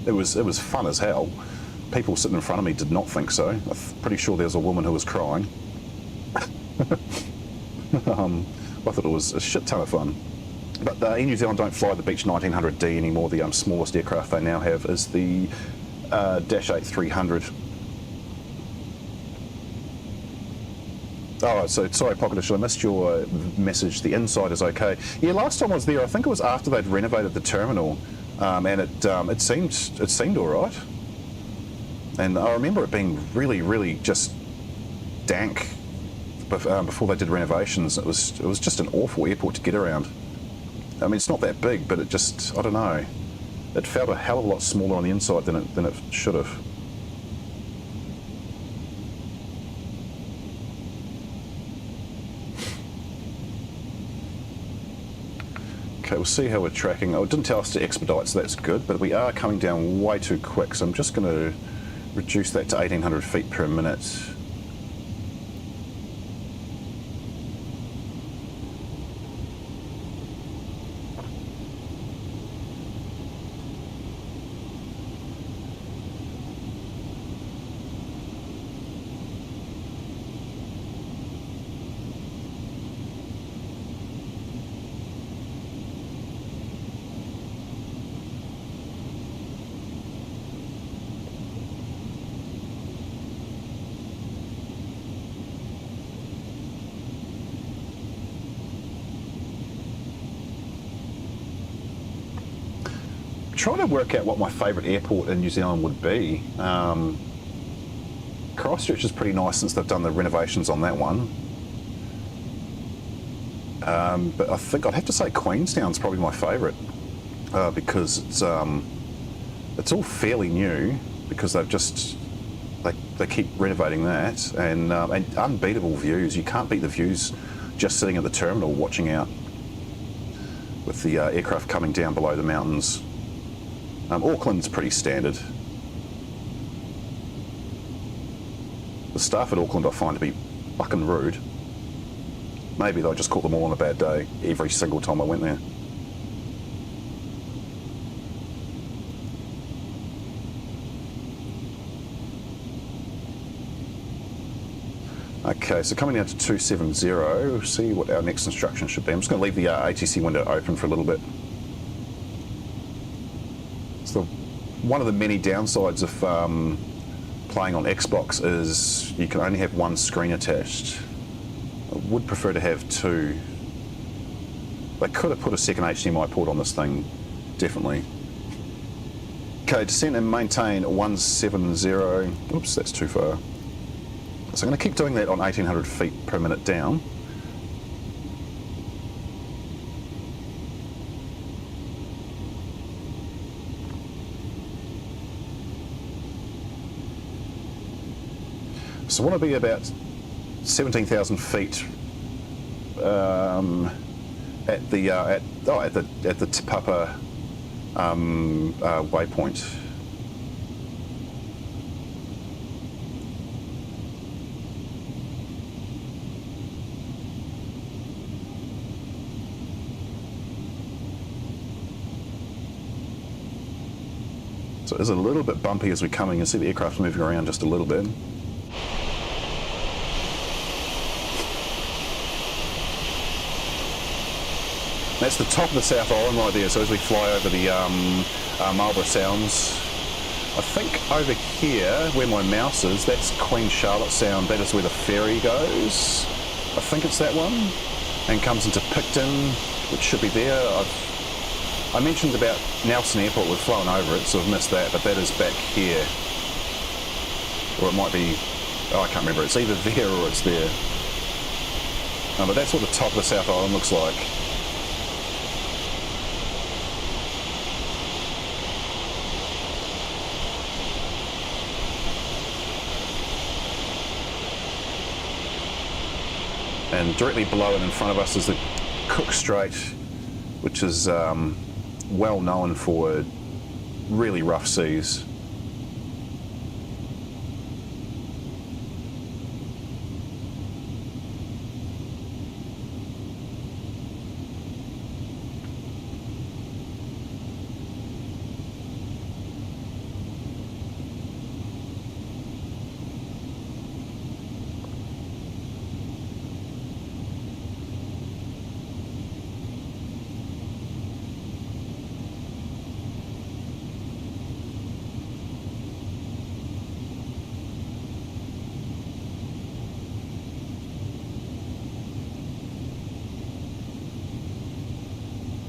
it was fun as hell. People sitting in front of me did not think so. I'm pretty sure there was a woman who was crying. I thought it was a shit ton of fun. But Air New Zealand don't fly the Beech 1900D anymore. The smallest aircraft they now have is the Dash A320. Oh, so sorry, Pocketish, I missed your message. The inside is okay. Yeah, last time I was there, I think it was after they'd renovated the terminal, and it seemed all right. And I remember it being really, really just dank before they did renovations. It was just an awful airport to get around. I mean, it's not that big, but it just, I don't know. It felt a hell of a lot smaller on the inside than it should have. Okay, we'll see how we're tracking. Oh, it didn't tell us to expedite, so that's good, but we are coming down way too quick, so I'm just going to reduce that to 1800 feet per minute. Trying to work out what my favourite airport in New Zealand would be. Christchurch is pretty nice since they've done the renovations on that one. But I think I'd have to say Queenstown's probably my favourite because it's all fairly new because they've just they keep renovating that, and unbeatable views. You can't beat the views just sitting at the terminal watching out with the aircraft coming down below the mountains. Auckland's pretty standard. The staff at Auckland I find to be fucking rude. Maybe they just caught them all on a bad day every single time I went there. Okay, so coming down to 270, we'll see what our next instruction should be. I'm just going to leave the ATC window open for a little bit. One of the many downsides of playing on Xbox is you can only have one screen attached. I would prefer to have two. They could have put a second HDMI port on this thing, definitely. Okay, descent and maintain 170. Oops, that's too far. So I'm going to keep doing that on 1800 feet per minute down. So I want to be about 17,000 feet at the Te Papa waypoint. So it is a little bit bumpy as we're coming. You can see the aircraft moving around just a little bit. That's the top of the South Island right there, so as we fly over the Marlborough Sounds, I think over here, where my mouse is, that's Queen Charlotte Sound, that is where the ferry goes. I think it's that one, and comes into Picton, which should be there. I mentioned about Nelson Airport, we've flown over it, so I've missed that, but that is back here. Or it might be, oh, I can't remember, it's either there or it's there. But that's what the top of the South Island looks like. And directly below and in front of us is the Cook Strait, which is well known for really rough seas.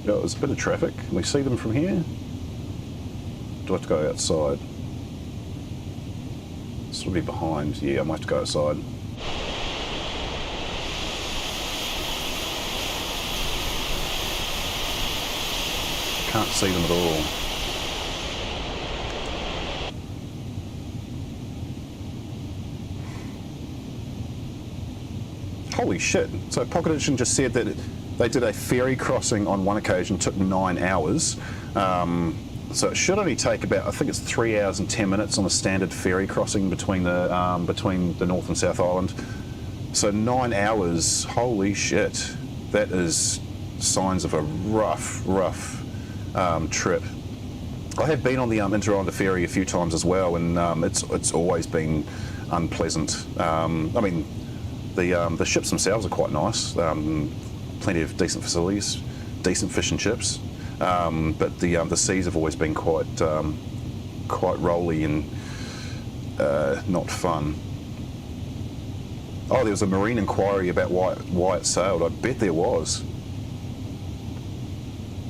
Oh, there's a bit of traffic. Can we see them from here? Do I have to go outside? This will be behind. Yeah, I might have to go outside. Can't see them at all. Holy shit. So Pocket Edition just said that they did a ferry crossing on one occasion, took 9 hours. So it should only take about, I think it's 3 hours and 10 minutes on a standard ferry crossing between the North and South Island. So 9 hours, holy shit. That is signs of a rough trip. I have been on the Inter-Islander ferry a few times as well, and it's always been unpleasant. I mean, the ships themselves are quite nice. Plenty of decent facilities, decent fish and chips, but the seas have always been quite rolly and not fun. Oh, there was a marine inquiry about why it sailed. I bet there was.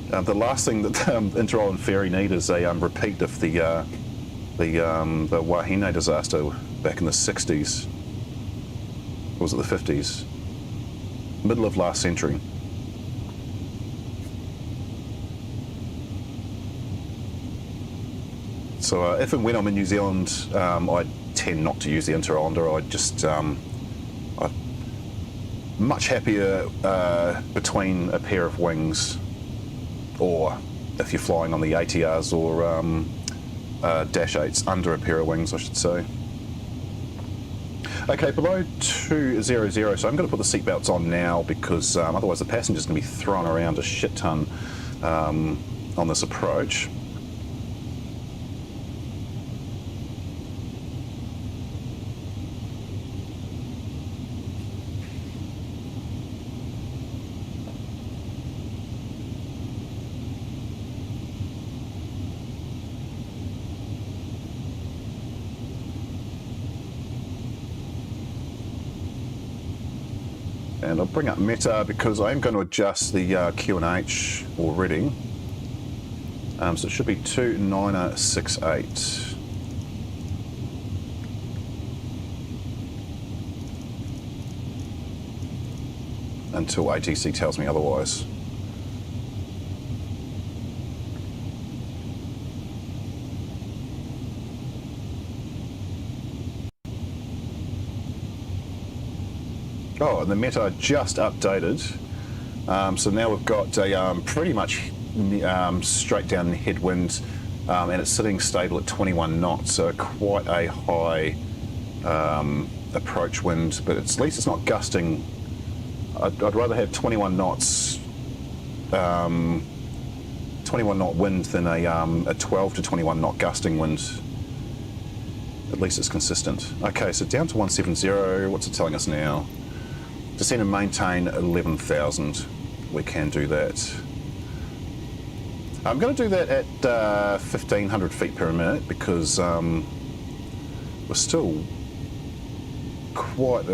The last thing that the Inter-Island ferry need is a repeat of the Wahine disaster back in the 60s. Or was it the 50s? Middle of last century. So if and when I'm in New Zealand, I tend not to use the Inter-Islander. I just I'm much happier between a pair of wings, or if you're flying on the ATRs or Dash 8s, under a pair of wings, I should say. Okay, below 200, so I'm going to put the seatbelts on now because otherwise the passenger's going to be thrown around a shit ton on this approach. And I'll bring up Meta because I am going to adjust the QNH already. So it should be 2968. until ATC tells me otherwise. Oh, and the Metar just updated. So now we've got a pretty much straight down headwind, and it's sitting stable at 21 knots, so quite a high approach wind, but at least it's not gusting. I'd rather have 21 knots, 21 knot wind than a 12 to 21 knot gusting wind. At least it's consistent. Okay, so down to 170, what's it telling us now? Descend and maintain 11,000. We can do that. I'm going to do that at 1,500 feet per minute because we're still quite,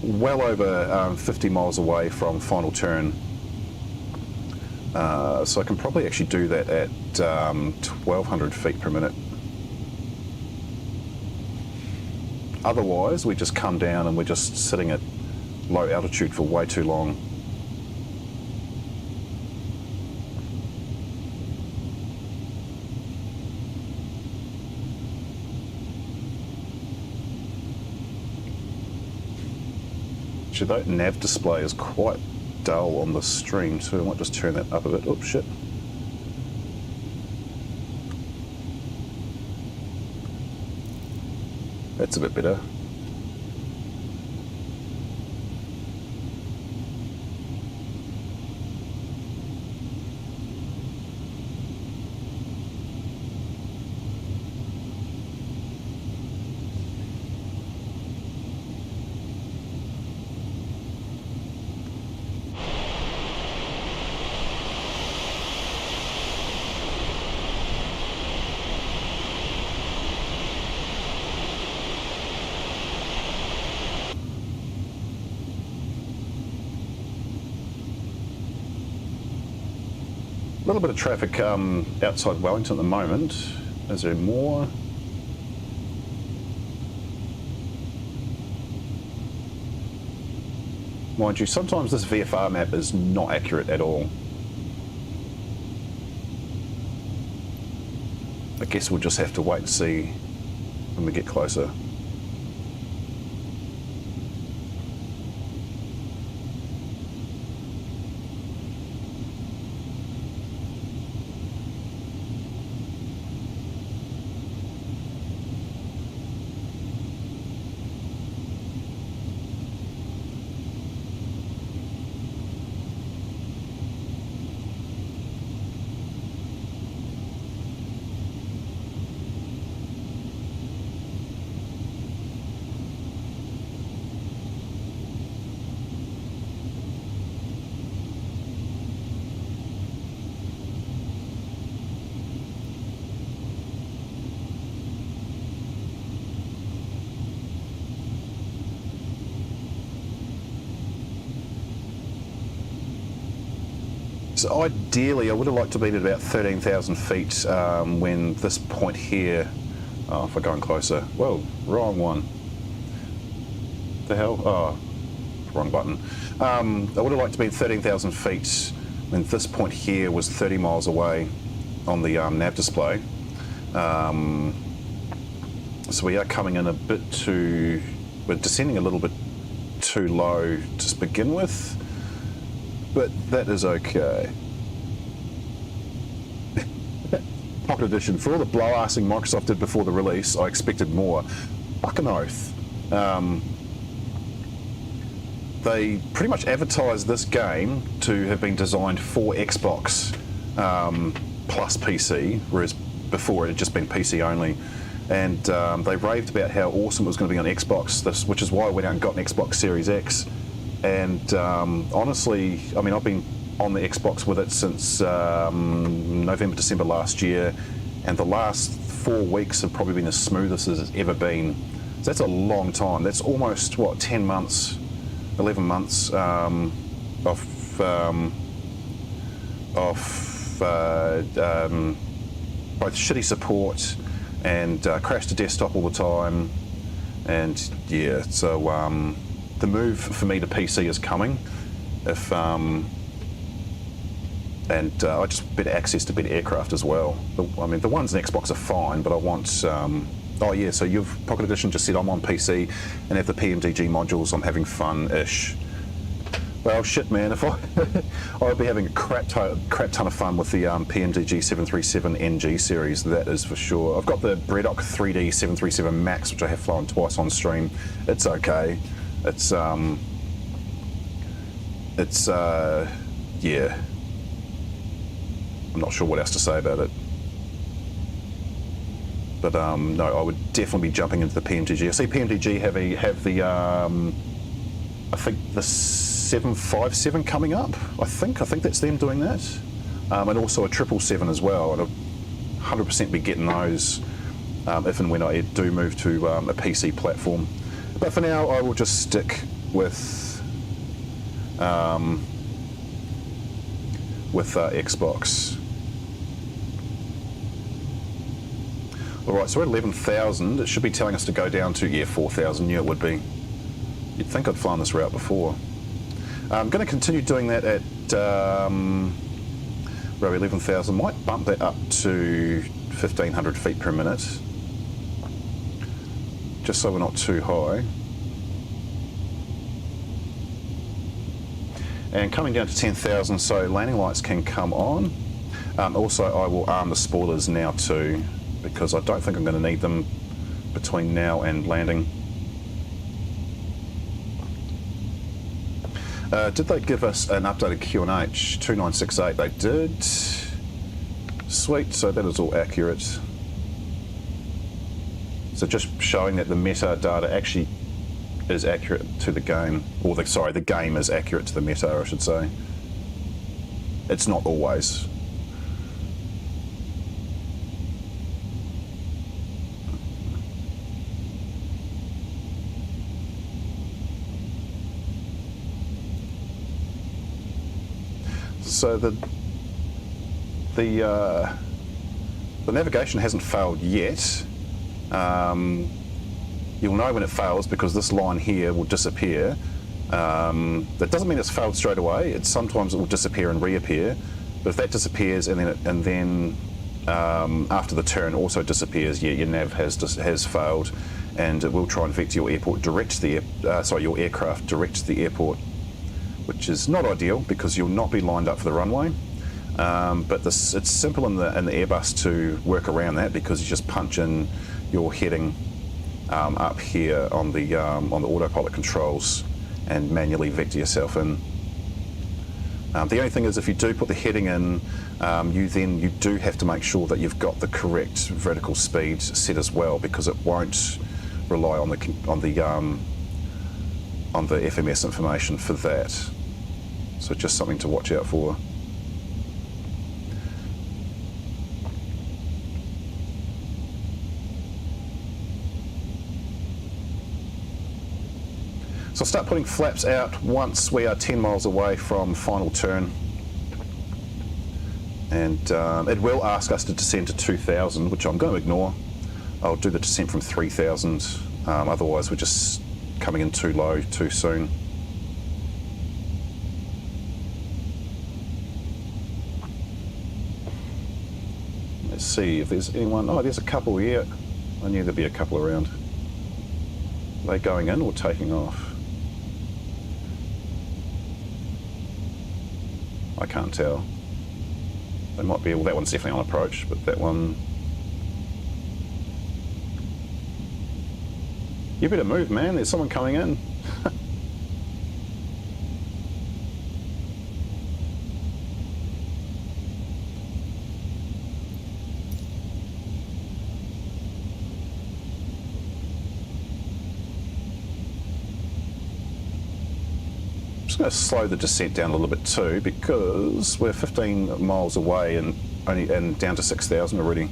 well over 50 miles away from final turn. So I can probably actually do that at 1,200 feet per minute. Otherwise, we just come down and we're just sitting at low altitude for way too long. Actually, that nav display is quite dull on the stream, so I might just turn that up a bit. Oops, shit. That's a bit better. A little bit of traffic outside Wellington at the moment. Is there more? Mind you, sometimes this VFR map is not accurate at all. I guess we'll just have to wait and see when we get closer. So ideally, I would have liked to be at about 13,000 feet when this point here, oh, if we're going closer, whoa, wrong one. The hell? Oh, wrong button. I would have liked to be at 13,000 feet when this point here was 30 miles away on the nav display. So we are coming in a bit too, we're descending a little bit too low to begin with. But that is okay. Pocket edition. For all the blow-assing Microsoft did before the release, I expected more. Fucking oath. They pretty much advertised this game to have been designed for Xbox plus PC, whereas before it had just been PC only. And they raved about how awesome it was going to be on Xbox, which is why I went out and got an Xbox Series X. And honestly, I mean, I've been on the Xbox with it since November, December last year, and the last 4 weeks have probably been as smooth as it's ever been. So that's a long time. That's almost, what, 10 months, 11 months of both shitty support and crash to desktop all the time. And yeah, so the move for me to PC is coming. If and I just better access to better aircraft as well. I mean, the ones in Xbox are fine, but I want. Oh yeah, so you've Pocket Edition just said I'm on PC and have the PMDG modules. I'm having fun-ish. Well, shit, man. If I'd be having a crap ton of fun with the PMDG 737 NG series. That is for sure. I've got the bredok3D 737 Max, which I have flown twice on stream. It's okay. It's yeah. I'm not sure what else to say about it. But no, I would definitely be jumping into the PMDG. I see PMDG have the I think the 757 coming up. I think that's them doing that, and also a 777 as well. And I'll 100% be getting those if and when I do move to a PC platform. But for now, I will just stick with Xbox. Alright, so we're at 11,000. It should be telling us to go down to, yeah, 4,000. Yeah, it would be. You'd think I'd flown this route before. I'm going to continue doing that at row 11,000. Might bump that up to 1,500 feet per minute, just so we're not too high. And coming down to 10,000, so landing lights can come on. Also, I will arm the spoilers now too, because I don't think I'm going to need them between now and landing. Did they give us an updated QNH 2968? They did. Sweet, so that is all accurate. So just showing that the metadata actually is accurate to the game, or the game is accurate to the meta, I should say. It's not always. So the navigation hasn't failed yet. You'll know when it fails because this line here will disappear. That doesn't mean it's failed straight away. Sometimes it will disappear and reappear. But if that disappears and then after the turn also disappears, yeah, your nav has failed, and it will try and vector your airport direct to the your aircraft direct to the airport, which is not ideal because you'll not be lined up for the runway. But it's simple in the Airbus to work around that, because you just punch in your heading up here on the autopilot controls and manually vector yourself in. The only thing is, if you do put the heading in, you do have to make sure that you've got the correct vertical speed set as well, because it won't rely on the FMS information for that. So just something to watch out for. So I'll start putting flaps out once we are 10 miles away from final turn. And it will ask us to descend to 2,000, which I'm going to ignore. I'll do the descent from 3,000, otherwise we're just coming in too low too soon. Let's see if there's anyone. Oh, there's a couple here. I knew there'd be a couple around. Are they going in or taking off? I can't tell. They might be. Well, that one's definitely on approach, but that one. You better move, man. There's someone coming in. I'm going to slow the descent down a little bit too, because we're 15 miles away and down to 6,000 already.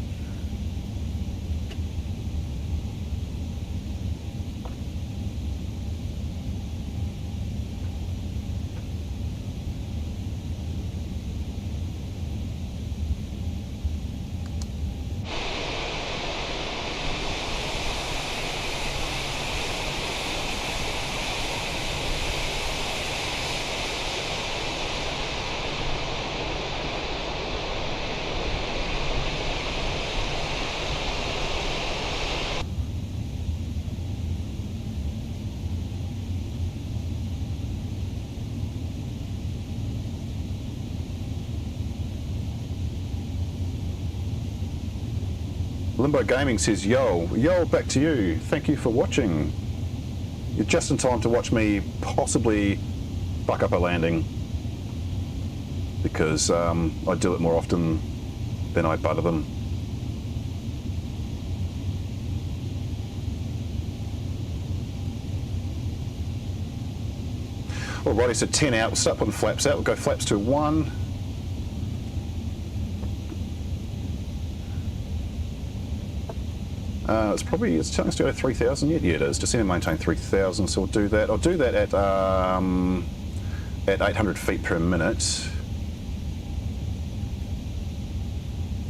Limbo Gaming says, yo, back to you. Thank you for watching. You're just in time to watch me possibly fuck up a landing, because I do it more often than I butter them. Alrighty, so 10 out. We'll start putting flaps out. We'll go flaps to 1. It's telling us to go to 3,000 yet. Yeah, it is. Descend and maintain 3,000. So we'll do that. I'll do that at 800 feet per minute.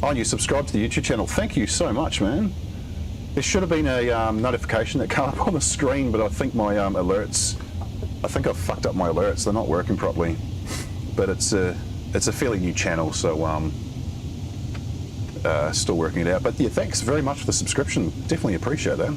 Oh, you subscribe to the YouTube channel. Thank you so much, man. There should have been a notification that came up on the screen, but I think my alerts. I think I've fucked up my alerts. They're not working properly. But it's a fairly new channel, so still working it out. But yeah, thanks very much for the subscription. Definitely appreciate that.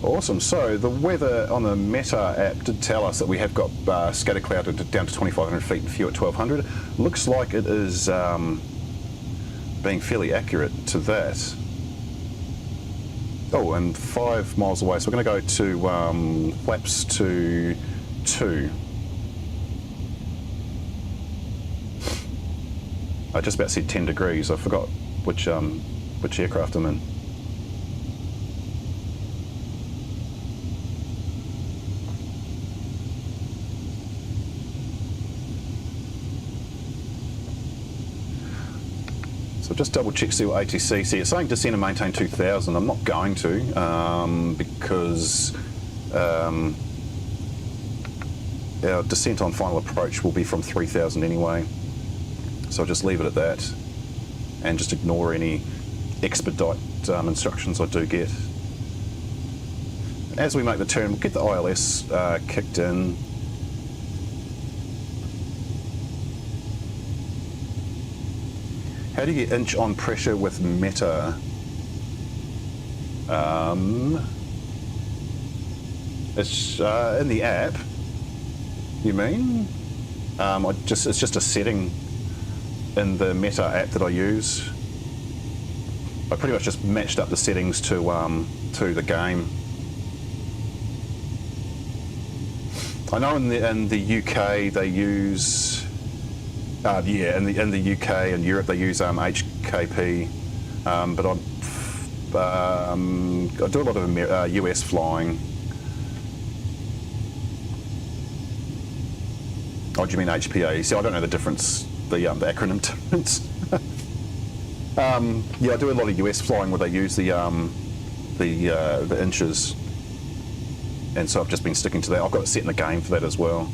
Awesome. So the weather on the Metar app did tell us that we have got scatter cloud down to 2,500 feet and few at 1,200. Looks like it is being fairly accurate to that. Oh, and 5 miles away. So we're going to go to flaps to 2. I just about said 10 degrees. I forgot which aircraft I'm in. So just double check, see what ATC see. It's saying descend and maintain 2,000. I'm not going to because our descent on final approach will be from 3,000 anyway. So I'll just leave it at that and just ignore any expedite instructions I do get. As we make the turn, we'll get the ILS kicked in. How do you get inch on pressure with Metar? It's in the app. You mean? It's just a setting in the Metar app that I use. I pretty much just matched up the settings to the game. I know in the UK they use. In the UK and Europe they use HKP, but I do a lot of US flying. Oh, do you mean HPA? See, I don't know the difference, the acronym difference. Yeah, I do a lot of US flying where they use the inches, and so I've just been sticking to that. I've got it set in the game for that as well.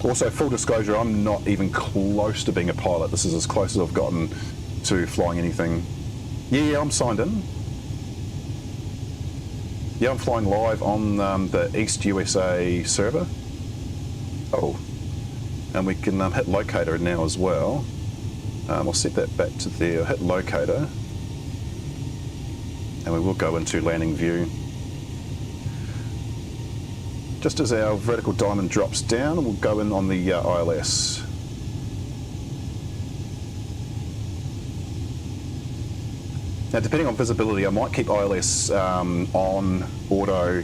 Also, full disclosure, I'm not even close to being a pilot. This is as close as I've gotten to flying anything. Yeah, I'm signed in. Yeah, I'm flying live on the East USA server. Oh, and we can hit locator now as well. I'll set that back to there. I'll hit locator, and we will go into landing view. Just as our vertical diamond drops down, we'll go in on the ILS. Now, depending on visibility, I might keep ILS on auto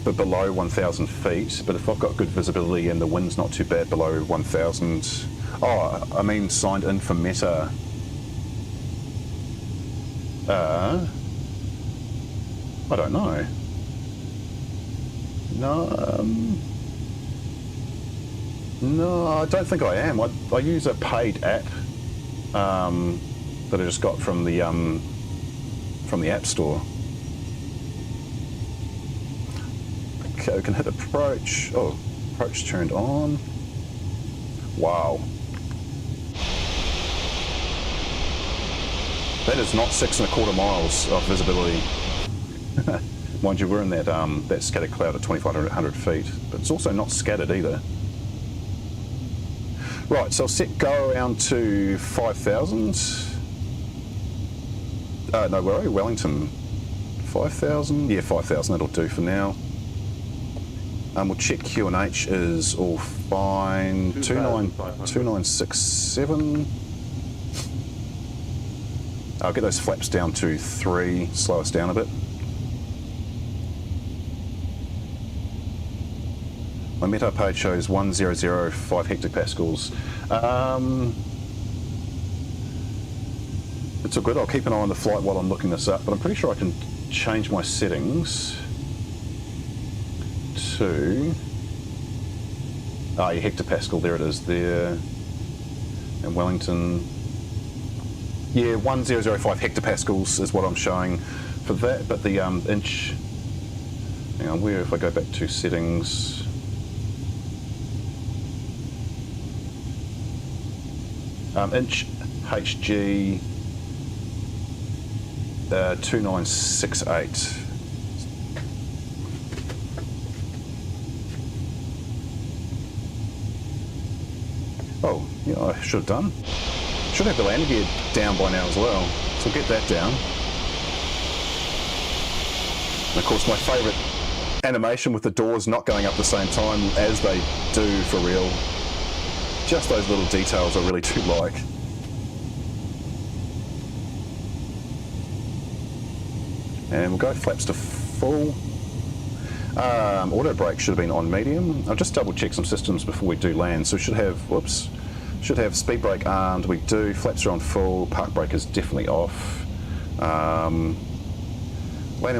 for below 1,000 feet, but if I've got good visibility and the wind's not too bad below 1,000... Oh, I mean signed in for Metar. I don't know. No, I don't think I am. I use a paid app that I just got from the App Store. Okay, we can hit approach. Oh, approach turned on. Wow. That is not 6.25 miles of visibility. Mind you, we're in that scattered cloud at 2,500 feet, but it's also not scattered either. Right, so I'll set go around to 5,000. No, where are we? Wellington. 5,000? Yeah, 5,000, that'll do for now. We'll check QNH is all fine. 2967. I'll get those flaps down to 3, slow us down a bit. My Metar page shows 1005 hectopascals. It's all good. I'll keep an eye on the flight while I'm looking this up, but I'm pretty sure I can change my settings to... Ah, yeah, hectopascal, there it is there. And Wellington... Yeah, 1005 hectopascals is what I'm showing for that, but the inch... Hang on, where if I go back to settings... inch HG 2968. Oh, yeah, I should have done. Should have the landing gear down by now as well. So get that down. And of course, my favourite animation with the doors not going up the same time as they do for real. Just those little details I really do like. And we'll go flaps to full. Auto brake should have been on medium. I'll just double check some systems before we do land. So we should have, whoops, should have speed brake armed. We do. Flaps are on full. Park brake is definitely off. Landing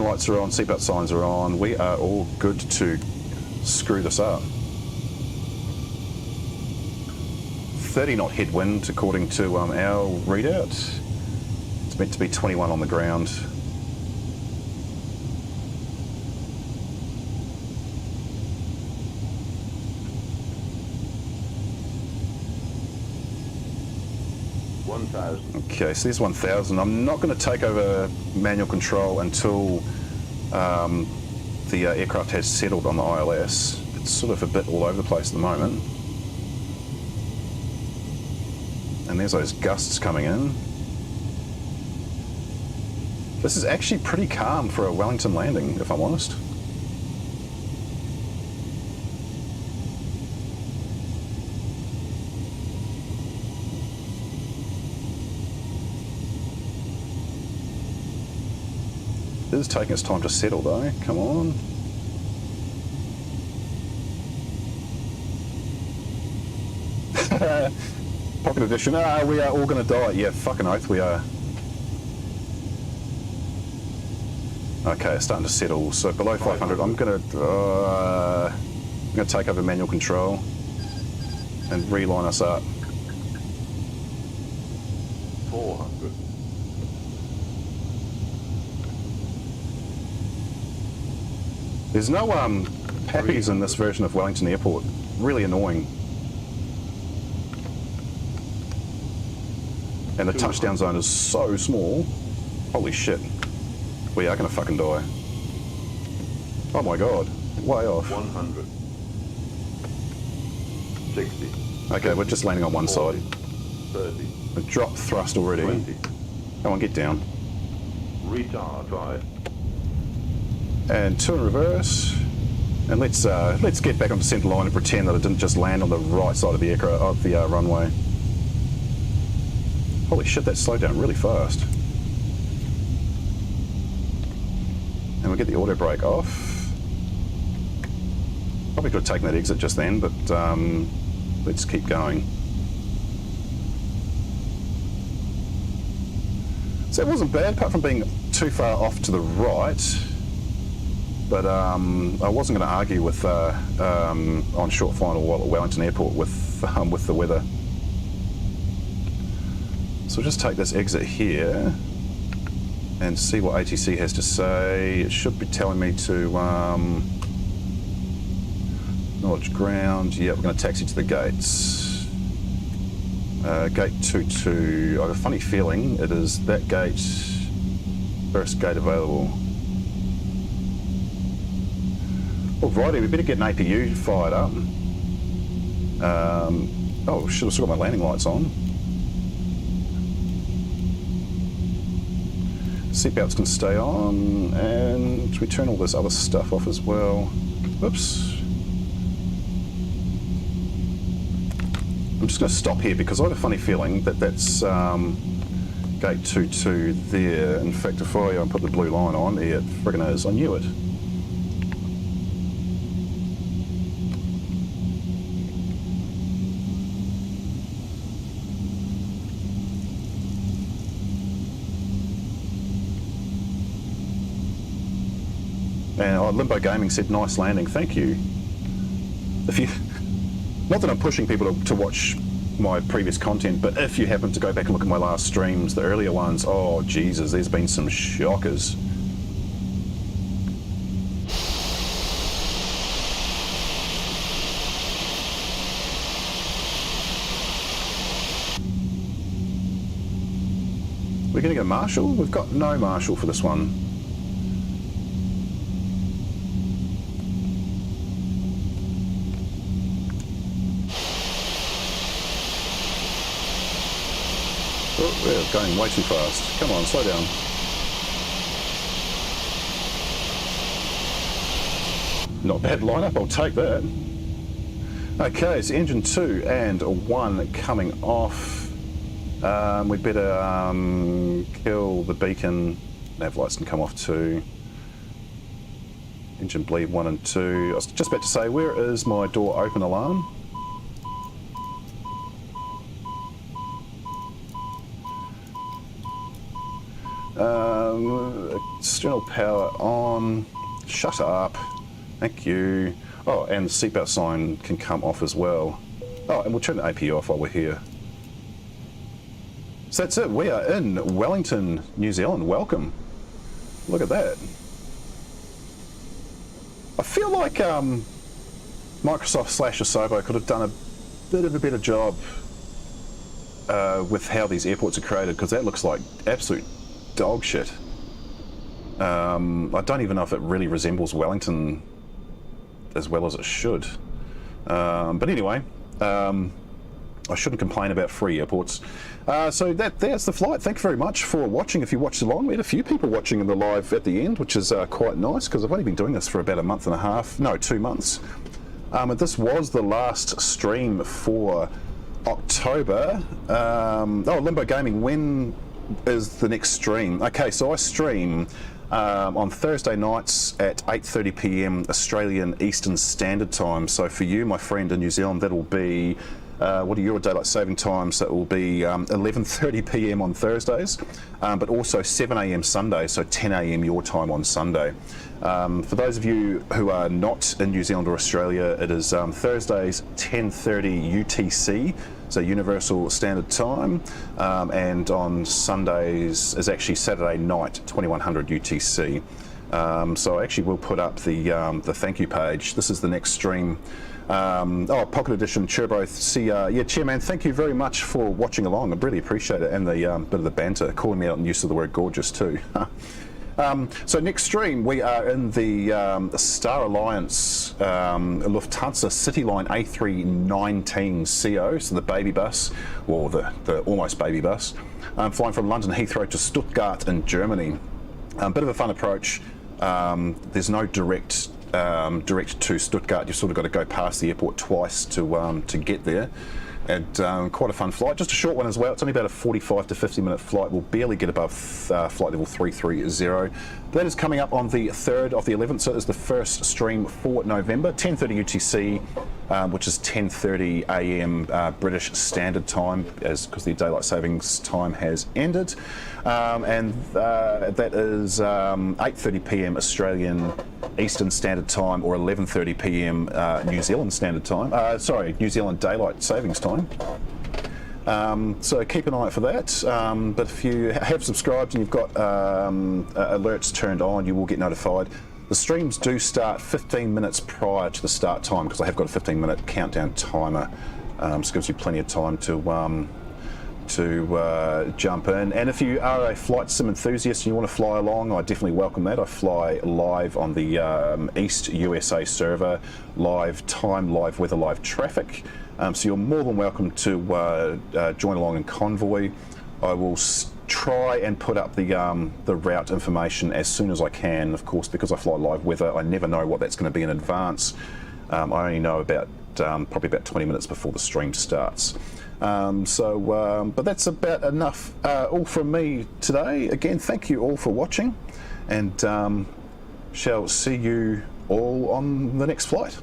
lights are on. Seatbelt signs are on. We are all good to screw this up. 30 knot headwind according to our readout. It's meant to be 21 on the ground. Okay, so there's 1,000. I'm not going to take over manual control until the aircraft has settled on the ILS. It's sort of a bit all over the place at the moment. And there's those gusts coming in. This is actually pretty calm for a Wellington landing, if I'm honest. It is taking its time to settle though, come on. Pocket edition, we are all going to die. Yeah, fucking oath we are. Okay, it's starting to settle. So below 500, I'm going to take over manual control and reline us up. 400. There's no pappies in this version of Wellington Airport. Really annoying. And the touchdown zone is so small. Holy shit. We are going to fucking die. Oh my god. Way off. 100. 60. Okay, we're just landing on one 40, side. 30. We've dropped thrust already. 20. Come on, get down. Retard right. And 2 in reverse. And let's get back onto centre line and pretend that it didn't just land on the right side of the aircraft, of the runway. Holy shit, that slowed down really fast. And we'll get the auto brake off. Probably could have taken that exit just then, but let's keep going. So it wasn't bad, apart from being too far off to the right. But I wasn't going to argue with on short final while at Wellington Airport with the weather. So we'll just take this exit here and see what ATC has to say. It should be telling me to Knowledge ground. Yeah, we're going to taxi to the gates. Gate 22. I have a funny feeling it is that gate. First gate available. Alrighty, we better get an APU fired up. Oh, should have still got my landing lights on. Seatbelts can stay on, and we turn all this other stuff off as well. Whoops. I'm just going to stop here because I have a funny feeling that that's gate 22 there. In fact, if I put the blue line on, yeah, it friggin' is. I knew it. And Limbo Gaming said, nice landing, thank you. If you, not that I'm pushing people to watch my previous content, but if you happen to go back and look at my last streams, the earlier ones, oh Jesus, there's been some shockers. We're going to go Marshall? We've got no Marshall for this one. Oh, we're going way too fast. Come on, slow down. Not a bad lineup, I'll take that. Okay, so engine 2 and 1 coming off. We'd better kill the beacon. Nav lights can come off too. Engine bleed 1 and 2. I was just about to say, where is my door open alarm? External power on. Shut up. Thank you. Oh, and the seatbelt sign can come off as well. Oh, and we'll turn the APU off while we're here. So that's it. We are in Wellington, New Zealand. Welcome. Look at that. I feel like Microsoft/Asobo could have done a bit of a better job with how these airports are created, because that looks like absolute dog shit. I don't even know if it really resembles Wellington as well as it should. But anyway, I shouldn't complain about free airports. So that's the flight. Thank you very much for watching. If you watched along, we had a few people watching in the live at the end, which is quite nice, because I've only been doing this for about a month and a half, no, 2 months. And this was the last stream for October. Oh, Limbo Gaming, when is the next stream? Okay, so I stream on Thursday nights at 8:30 p.m. Australian Eastern Standard Time. So for you, my friend in New Zealand, that'll be what are your daylight saving times? That will be 11:30 p.m. on Thursdays, but also 7 a.m. Sunday, so 10 a.m. your time on Sunday. For those of you who are not in New Zealand or Australia, it is Thursdays 10:30 UTC, so Universal Standard Time, and on Sundays is actually Saturday night 2100 UTC. So I actually will put up the thank you page. This is the next stream. Oh, Pocket Edition, Turbo, yeah, Chairman, thank you very much for watching along. I really appreciate it, and the bit of the banter, calling me out and use of the word gorgeous too. So next stream, we are in the Star Alliance Lufthansa Cityline A319 CO, so the baby bus, or the almost baby bus, flying from London Heathrow to Stuttgart in Germany. Bit of a fun approach. There's no direct to Stuttgart. You've sort of got to go past the airport twice to get there. And quite a fun flight, just a short one as well. It's only about a 45 to 50 minute flight. We'll barely get above flight level 330. That is coming up on the 3rd of the 11th, so it is the first stream for November, 10:30 UTC, which is 10:30 AM British Standard Time, because the daylight savings time has ended, and that is 8:30 PM Australian Eastern Standard Time, or 11:30 PM New Zealand Standard Time. Sorry, New Zealand Daylight Savings Time. So keep an eye out for that. But if you have subscribed and you've got alerts turned on, you will get notified The streams do start 15 minutes prior to the start time because I have got a 15-minute countdown timer. So it gives you plenty of time to jump in. And if you are a flight sim enthusiast and you want to fly along, I definitely welcome that. I fly live on the East USA server, live time, live weather, live traffic. So you're more than welcome to join along in convoy. I will try and put up the route information as soon as I can. Of course, because I fly live weather, I never know what that's going to be in advance. I only know about probably about 20 minutes before the stream starts. But that's about enough all from me today. Again, thank you all for watching, and shall see you all on the next flight.